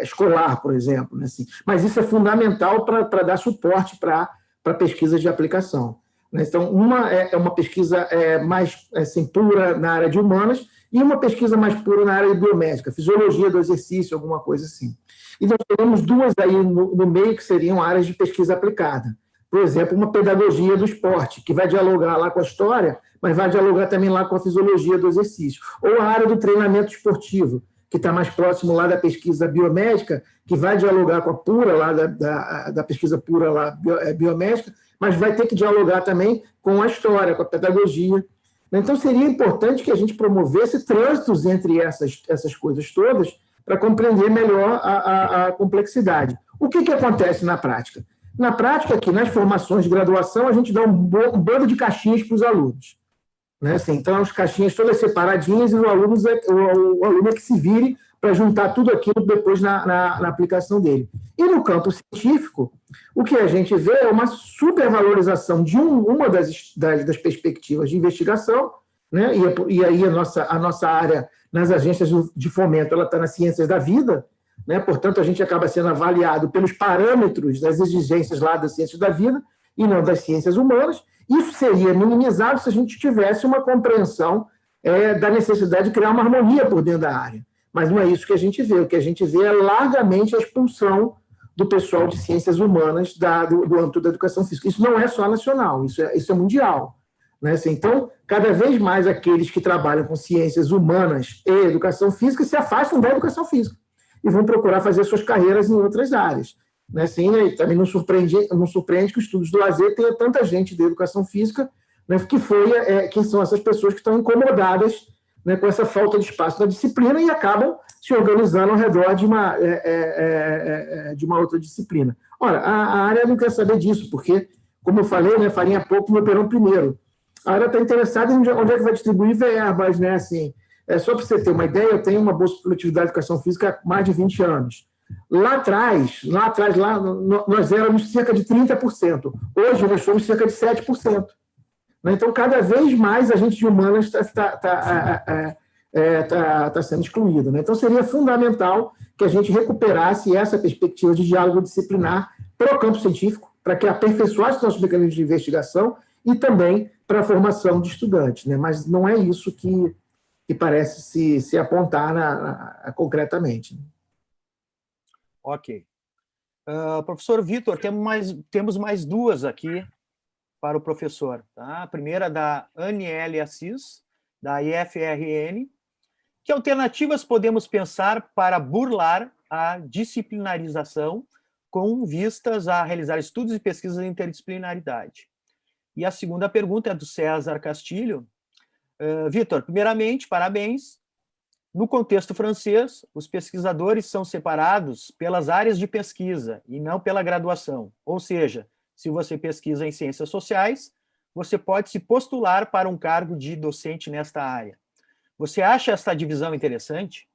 escolar, por exemplo, né? Assim, mas isso é fundamental para dar suporte para pesquisas de aplicação, né? Então, uma é uma pesquisa mais assim, pura na área de humanas e uma pesquisa mais pura na área de biomédica, fisiologia do exercício, alguma coisa assim. E nós temos 2 aí no meio que seriam áreas de pesquisa aplicada. Por exemplo, uma pedagogia do esporte, que vai dialogar lá com a história, mas vai dialogar também lá com a fisiologia do exercício. Ou a área do treinamento esportivo, que está mais próximo lá da pesquisa biomédica, que vai dialogar com a pura lá da pesquisa pura lá biomédica, mas vai ter que dialogar também com a história, com a pedagogia. Então, seria importante que a gente promovesse trânsitos entre essas coisas todas para compreender melhor a complexidade. O que acontece na prática? Na prática, aqui, nas formações de graduação, a gente dá um bando de caixinhas para os alunos, né? Assim, então, as caixinhas todas separadinhas e o aluno é que se vire para juntar tudo aquilo depois na aplicação dele. E no campo científico, o que a gente vê é uma supervalorização de uma das perspectivas de investigação, né? E aí a nossa área nas agências de fomento ela está nas ciências da vida, né? Portanto, a gente acaba sendo avaliado pelos parâmetros das exigências lá das ciências da vida e não das ciências humanas. Isso seria minimizado se a gente tivesse uma compreensão da necessidade de criar uma harmonia por dentro da área. Mas não é isso que a gente vê. O que a gente vê é largamente a expulsão do pessoal de ciências humanas do âmbito da educação física. Isso não é só nacional, isso é mundial, né? Assim, então, cada vez mais aqueles que trabalham com ciências humanas e educação física se afastam da educação física e vão procurar fazer suas carreiras em outras áreas, né? Assim, também não surpreende que os estudos do lazer tenha tanta gente de educação física, né, que são essas pessoas que estão incomodadas, né, com essa falta de espaço na disciplina e acabam se organizando ao redor de uma outra disciplina. Ora, a área não quer saber disso, porque, como eu falei, né, farinha pouco no operão primeiro. A área está interessada em onde é que vai distribuir verbas, né? Assim, só para você ter uma ideia, eu tenho uma bolsa de produtividade de educação física há mais de 20 anos. Lá atrás, nós éramos cerca de 30%. Hoje, nós somos cerca de 7%. Então, cada vez mais a gente de humanas está sendo excluído, né? Então, seria fundamental que a gente recuperasse essa perspectiva de diálogo disciplinar para o campo científico, para que aperfeiçoasse nossos mecanismos de investigação e também para a formação de estudantes, né? Mas não é isso que parece se apontar concretamente. Ok. Professor Vitor, temos mais 2 aqui para o professor. Tá? A primeira da Aniele Assis, da IFRN. Que alternativas podemos pensar para burlar a disciplinarização com vistas a realizar estudos e pesquisas de interdisciplinaridade? E a segunda pergunta é do César Castilho. Vitor, primeiramente, parabéns. No contexto francês, os pesquisadores são separados pelas áreas de pesquisa e não pela graduação. Ou seja, se você pesquisa em ciências sociais, você pode se postular para um cargo de docente nesta área. Você acha essa divisão interessante?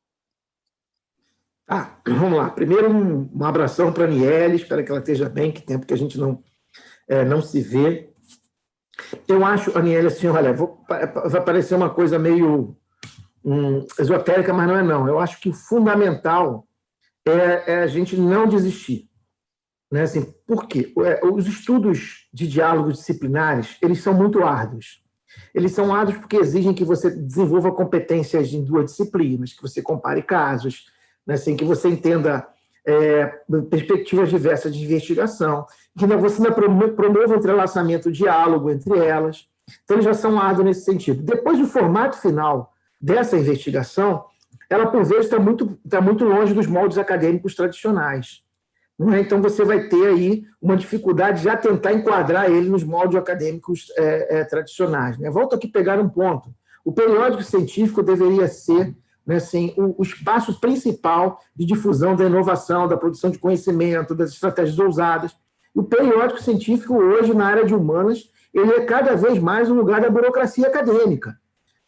Vamos lá. Primeiro, um abração para a Aniele, espero que ela esteja bem, que tempo que a gente não se vê. Eu acho, Aniele, assim, olha, vai parecer uma coisa meio esotérica, mas não é não. Eu acho que o fundamental é a gente não desistir. Né? Assim, por quê? Os estudos de diálogos disciplinares, eles são muito árduos. Eles são árduos porque exigem que você desenvolva competências em 2 disciplinas, que você compare casos, né? Assim, que você entenda perspectivas diversas de investigação, que você ainda promova o entrelaçamento, o diálogo entre elas. Então, eles já são árduos nesse sentido. Depois, o formato final dessa investigação, ela, por vezes, está muito longe dos moldes acadêmicos tradicionais. Não é? Então, você vai ter aí uma dificuldade de já tentar enquadrar ele nos moldes acadêmicos tradicionais. Né? Volto aqui a pegar um ponto. O periódico científico deveria ser, né, assim, o espaço principal de difusão da inovação, da produção de conhecimento, das estratégias ousadas. E o periódico científico, hoje, na área de humanas, ele é cada vez mais um lugar da burocracia acadêmica.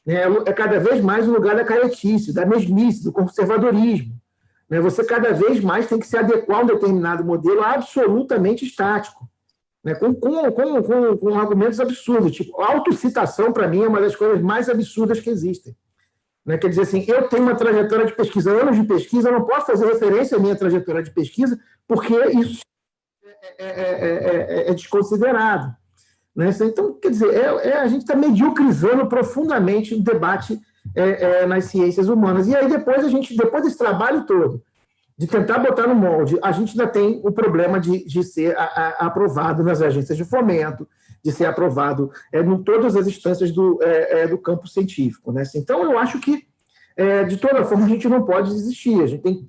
Né? É cada vez mais um lugar da caretice, da mesmice, do conservadorismo. Né? Você cada vez mais tem que se adequar a um determinado modelo absolutamente estático, né? com argumentos absurdos. Tipo, a autocitação, para mim, é uma das coisas mais absurdas que existem. Né? Quer dizer assim, eu tenho uma trajetória de pesquisa, anos de pesquisa, eu não posso fazer referência à minha trajetória de pesquisa, porque isso é desconsiderado. Né? Então, quer dizer, a gente está mediocrizando profundamente o debate nas ciências humanas. E aí, depois desse trabalho todo, de tentar botar no molde, a gente ainda tem o problema de ser aprovado nas agências de fomento, de ser aprovado em todas as instâncias do campo científico. Né? Então, eu acho que, de toda forma, a gente não pode desistir. A gente tem que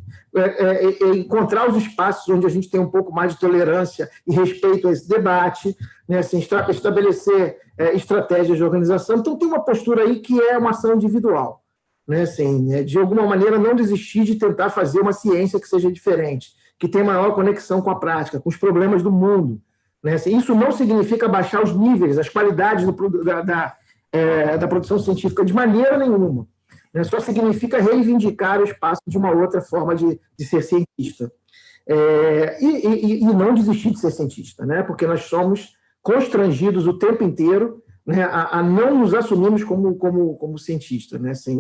encontrar os espaços onde a gente tem um pouco mais de tolerância e respeito a esse debate, né? Assim, estabelecer estratégias de organização. Então, tem uma postura aí que é uma ação individual. Né? Assim, de alguma maneira, não desistir de tentar fazer uma ciência que seja diferente, que tenha maior conexão com a prática, com os problemas do mundo. Né? Assim, isso não significa baixar os níveis, as qualidades da produção científica de maneira nenhuma. Né? Só significa reivindicar o espaço de uma outra forma de ser cientista. E não desistir de ser cientista, né? Porque nós somos constrangidos o tempo inteiro, né, a não nos assumirmos como cientista. Né? Assim,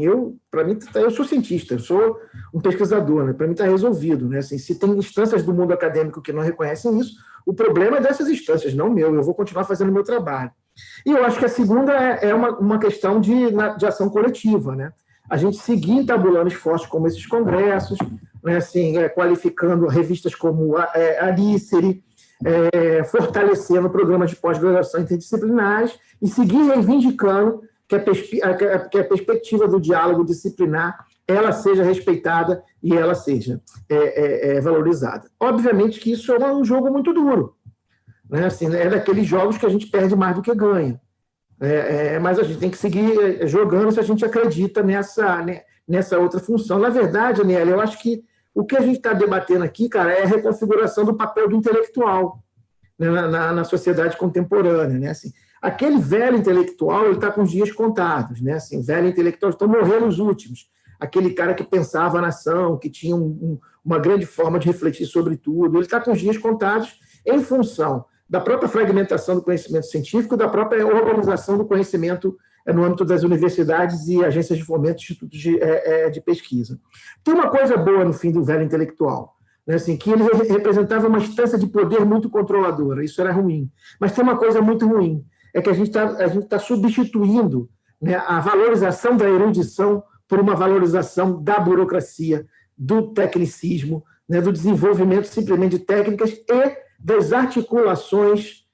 para mim, eu sou cientista, eu sou um pesquisador, né? Para mim está resolvido. Né? Assim, se tem instâncias do mundo acadêmico que não reconhecem isso, o problema é dessas instâncias, não meu. Eu vou continuar fazendo o meu trabalho. E eu acho que a segunda é uma questão de ação coletiva, né? A gente seguir entabulando esforços como esses congressos, né? Assim, qualificando revistas como a Lícere, fortalecendo programas de pós-graduação interdisciplinares e seguir reivindicando que a perspectiva do diálogo disciplinar ela seja respeitada e ela seja valorizada. Obviamente que isso é um jogo muito duro. Né? Assim, é daqueles jogos que a gente perde mais do que ganha. Mas a gente tem que seguir jogando se a gente acredita nessa outra função. Na verdade, Aniele, eu acho que o que a gente está debatendo aqui, cara, é a reconfiguração do papel do intelectual, né, na sociedade contemporânea. Né? Assim, aquele velho intelectual está com os dias contados. Né? Assim, velho intelectual estão morrendo os últimos. Aquele cara que pensava a nação, que tinha uma grande forma de refletir sobre tudo, ele está com os dias contados em função da própria fragmentação do conhecimento científico, da própria organização do conhecimento no âmbito das universidades e agências de fomento, institutos de pesquisa. Tem uma coisa boa no fim do velho intelectual, né? Assim, que ele representava uma instância de poder muito controladora, isso era ruim. Mas tem uma coisa muito ruim, é que a gente tá substituindo, né, a valorização da erudição por uma valorização da burocracia, do tecnicismo, né, do desenvolvimento simplesmente de técnicas e das articulações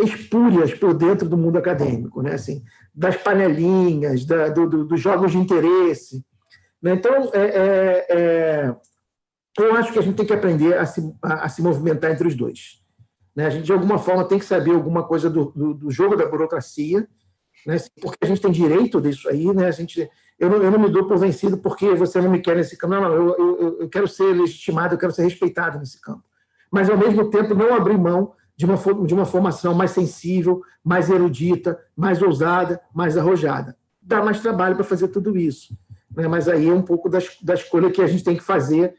espúrias por dentro do mundo acadêmico, né? Assim, das panelinhas, dos jogos de interesse. Né? Então, eu acho que a gente tem que aprender a se movimentar entre os dois. Né? A gente, de alguma forma, tem que saber alguma coisa do jogo da burocracia, né? Porque a gente tem direito disso aí. Né? Eu não me dou por vencido porque você não me quer nesse campo. Não, eu quero ser legitimado, eu quero ser respeitado nesse campo. Mas, ao mesmo tempo, não abrir mão de uma formação mais sensível, mais erudita, mais ousada, mais arrojada. Dá mais trabalho para fazer tudo isso. Né? Mas aí é um pouco da escolha que a gente tem que fazer,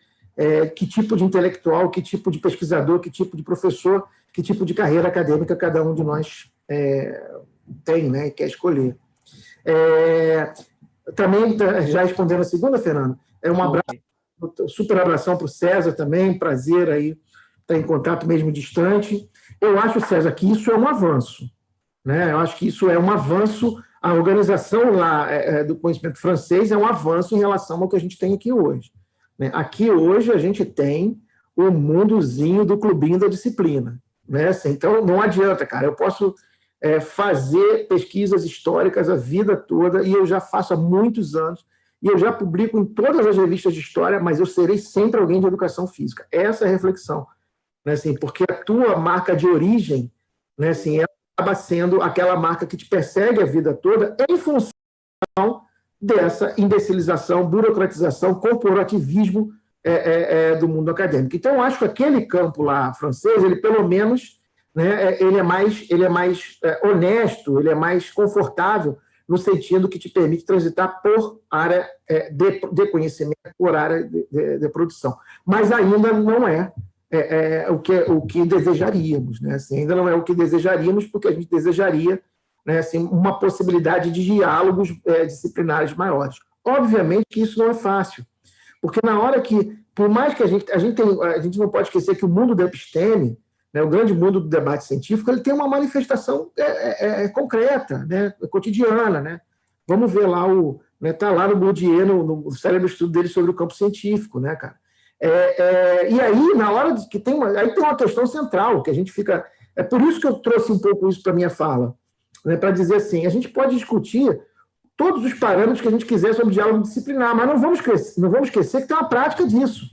que tipo de intelectual, que tipo de pesquisador, que tipo de professor, que tipo de carreira acadêmica cada um de nós tem, né, e quer escolher. Também, já respondendo a segunda, Fernando, um abraço super abração para o César também, prazer aí estar em contato mesmo distante. Eu acho, César, que isso é um avanço, né? Eu acho que isso é um avanço, a organização lá do conhecimento francês é um avanço em relação ao que a gente tem aqui hoje, né? Aqui hoje a gente tem o mundozinho do clubinho da disciplina, né? Assim, então não adianta, cara, eu posso fazer pesquisas históricas a vida toda, e eu já faço há muitos anos, e eu já publico em todas as revistas de história, mas eu serei sempre alguém de educação física. Essa é a reflexão, né? Assim, porque a tua marca de origem, né, assim, ela acaba sendo aquela marca que te persegue a vida toda em função dessa imbecilização, burocratização, corporativismo do mundo acadêmico. Então, eu acho que aquele campo lá francês, ele pelo menos, né, ele é mais honesto, ele é mais confortável, no sentido que te permite transitar por área de conhecimento, por área de produção. Mas ainda não é o que desejaríamos, né? Assim, ainda não é o que desejaríamos, porque a gente desejaria, né, assim, uma possibilidade de diálogos disciplinares maiores. Obviamente que isso não é fácil, porque na hora que, por mais que a gente não pode esquecer que o mundo da episteme, né, o grande mundo do debate científico, ele tem uma manifestação concreta, né, cotidiana, né? Vamos ver lá tá lá no Bourdieu, no cérebro estudo dele sobre o campo científico, né, cara? E aí, na hora de que tem uma questão central, que a gente fica... É por isso que eu trouxe um pouco isso para a minha fala, né, para dizer assim, a gente pode discutir todos os parâmetros que a gente quiser sobre diálogo disciplinar, mas não vamos esquecer que tem uma prática disso.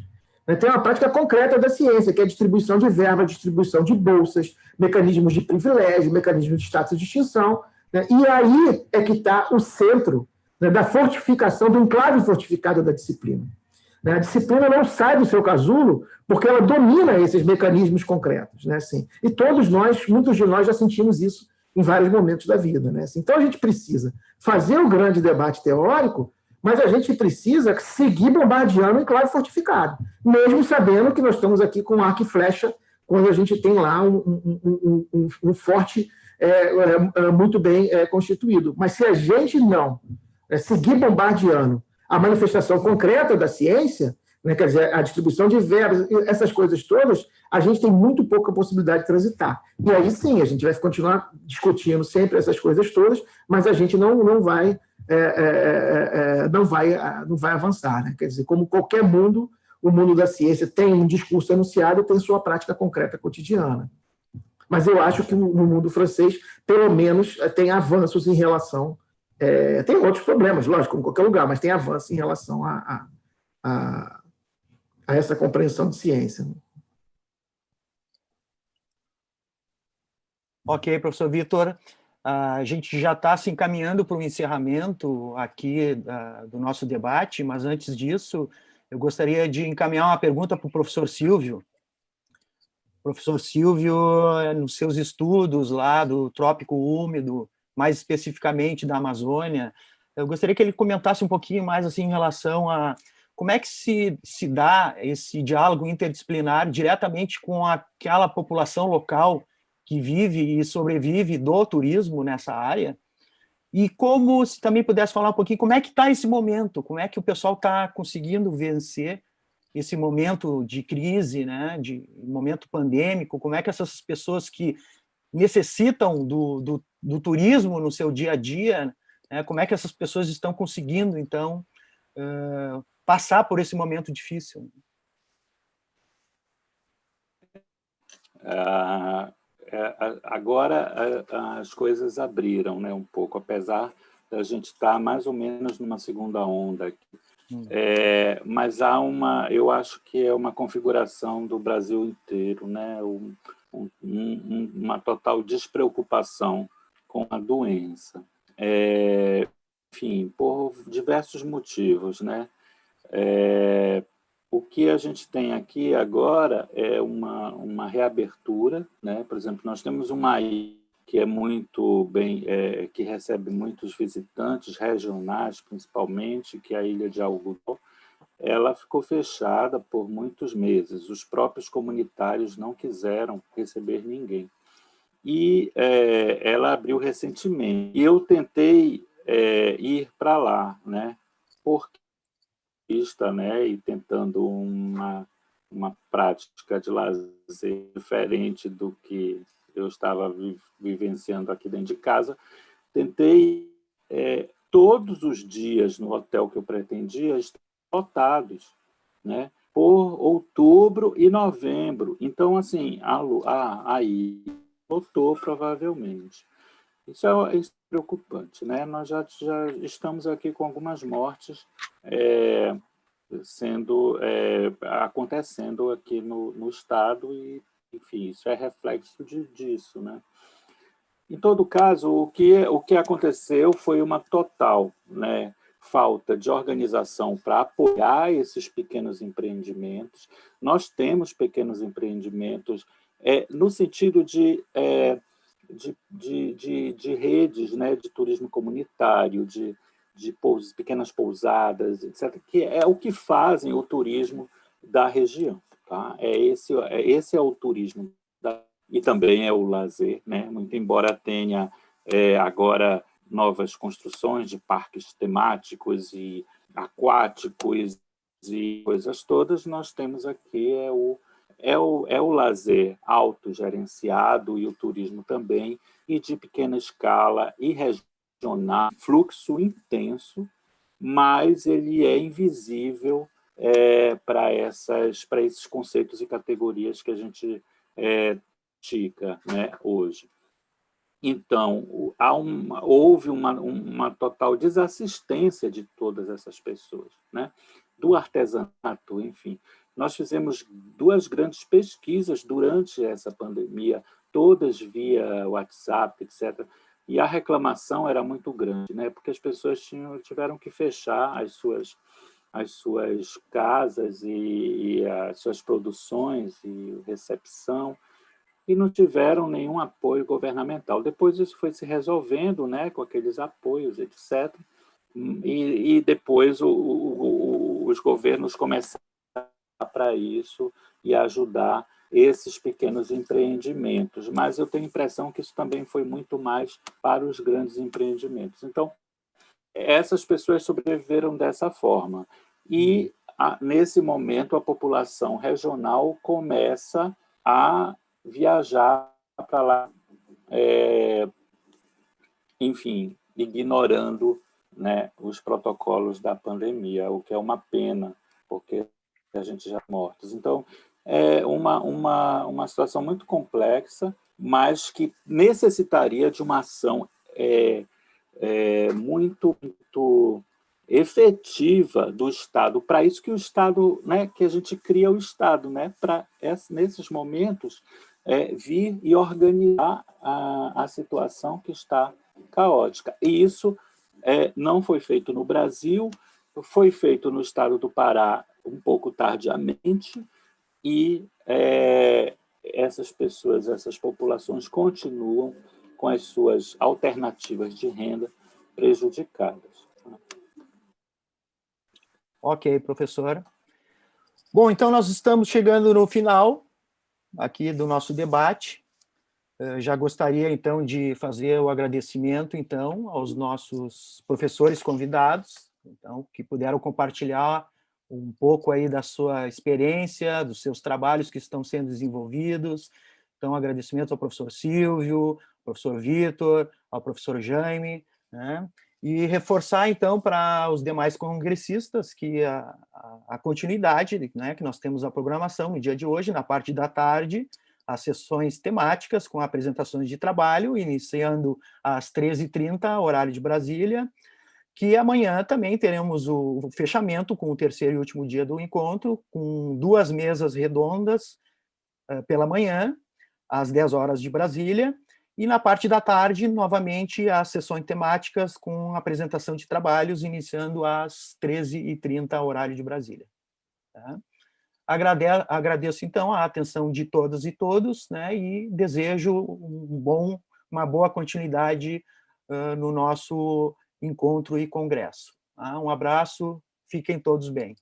Tem uma prática concreta da ciência, que é a distribuição de verba, distribuição de bolsas, mecanismos de privilégio, mecanismos de status de extinção, né? E aí é que está o centro, né, da fortificação, do enclave fortificado da disciplina. Né? A disciplina não sai do seu casulo porque ela domina esses mecanismos concretos, né? Assim, e muitos de nós já sentimos isso em vários momentos da vida, né? Assim, então a gente precisa fazer um grande debate teórico, mas a gente precisa seguir bombardeando o enclave fortificado, mesmo sabendo que nós estamos aqui com arco e flecha, quando a gente tem lá um forte muito bem constituído. Mas se a gente não seguir bombardeando a manifestação concreta da ciência, né, quer dizer, a distribuição de verbas, essas coisas todas, a gente tem muito pouca possibilidade de transitar. E aí sim, a gente vai continuar discutindo sempre essas coisas todas, mas a gente não vai avançar, né? Quer dizer, como qualquer mundo, o mundo da ciência tem um discurso enunciado e tem sua prática concreta cotidiana. Mas eu acho que no mundo francês, pelo menos, tem avanços em relação... tem outros problemas, lógico, como em qualquer lugar, mas tem avanços em relação a essa compreensão de ciência. Ok, professor Vitor. A gente já está se encaminhando para o encerramento aqui do nosso debate, mas antes disso, eu gostaria de encaminhar uma pergunta para o professor Silvio. O professor Silvio, nos seus estudos lá do Trópico Úmido, mais especificamente da Amazônia, eu gostaria que ele comentasse um pouquinho mais assim, em relação a como é que se dá esse diálogo interdisciplinar diretamente com aquela população local que vive e sobrevive do turismo nessa área, e como, se também pudesse falar um pouquinho, como é que está esse momento, como é que o pessoal está conseguindo vencer esse momento de crise, né, de momento pandêmico, como é que essas pessoas que necessitam do turismo no seu dia a dia, né, como é que essas pessoas estão conseguindo, então, passar por esse momento difícil? Agora as coisas abriram, né, um pouco, apesar da gente estar mais ou menos numa segunda onda aqui. Mas eu acho que é uma configuração do Brasil inteiro, né, uma total despreocupação com a doença. Enfim, por diversos motivos, né? O que a gente tem aqui agora é uma reabertura, né? Por exemplo, nós temos uma ilha que é muito bem, que recebe muitos visitantes regionais, principalmente, que é a Ilha de Algodão. Ela ficou fechada por muitos meses. Os próprios comunitários não quiseram receber ninguém. E ela abriu recentemente. E eu tentei ir para lá, né? Porque turista, né, e tentando uma prática de lazer diferente do que eu estava vivenciando aqui dentro de casa, tentei todos os dias no hotel que eu pretendia estar lotados, né, por outubro e novembro. Então, assim, aí lotou provavelmente. Isso é preocupante, né? Nós já estamos aqui com algumas mortes acontecendo aqui no estado e, enfim, isso é reflexo disso, né? Em todo caso, o que aconteceu foi uma total, né, falta de organização para apoiar esses pequenos empreendimentos. Nós temos pequenos empreendimentos no sentido de redes, né, de turismo comunitário, de pequenas pousadas, etc., que é o que fazem o turismo da região. Tá? Esse é o turismo e também é o lazer, né? Muito embora tenha agora novas construções de parques temáticos e aquáticos e coisas todas, nós temos aqui o lazer autogerenciado e o turismo também, e de pequena escala e regional, fluxo intenso, mas ele é invisível para esses conceitos e categorias que a gente pratica, né, hoje. Então, houve uma total desassistência de todas essas pessoas, né? Do artesanato, enfim. Nós fizemos 2 grandes pesquisas durante essa pandemia, todas via WhatsApp, etc., e a reclamação era muito grande, né? Porque as pessoas tiveram que fechar as suas casas e as suas produções e recepção, e não tiveram nenhum apoio governamental. Depois isso foi se resolvendo, né, com aqueles apoios, etc. E depois os governos começaram para isso e ajudar esses pequenos empreendimentos. Mas eu tenho a impressão que isso também foi muito mais para os grandes empreendimentos. Então, essas pessoas sobreviveram dessa forma. E, nesse momento, a população regional começa a viajar para lá, enfim, ignorando, né, os protocolos da pandemia, o que é uma pena, porque a gente já mortos. Então, é uma situação muito complexa, mas que necessitaria de uma ação muito efetiva do Estado. Para isso que o Estado, né, que a gente cria o Estado, né, para nesses momentos vir e organizar a situação que está caótica. E isso não foi feito no Brasil, foi feito no estado do Pará um pouco tardiamente, e essas pessoas, essas populações continuam com as suas alternativas de renda prejudicadas. Ok, professora. Bom, então nós estamos chegando no final aqui do nosso debate. Já gostaria, então, de fazer o agradecimento, então, aos nossos professores convidados, então, que puderam compartilhar um pouco aí da sua experiência, dos seus trabalhos que estão sendo desenvolvidos. Então, agradecimento ao professor Silvio, ao professor Vitor, ao professor Jaime, né? E reforçar, então, para os demais congressistas que a continuidade, né, que nós temos a programação no dia de hoje, na parte da tarde, as sessões temáticas com apresentações de trabalho, iniciando às 13h30, horário de Brasília, que amanhã também teremos o fechamento com o terceiro e último dia do encontro, com 2 mesas redondas pela manhã, às 10 horas de Brasília, e na parte da tarde, novamente, as sessões temáticas com apresentação de trabalhos, iniciando às 13h30, horário de Brasília. Tá? Agradeço, então, a atenção de todas e todos, né, e desejo uma boa continuidade no nosso encontro e congresso. Um abraço, fiquem todos bem.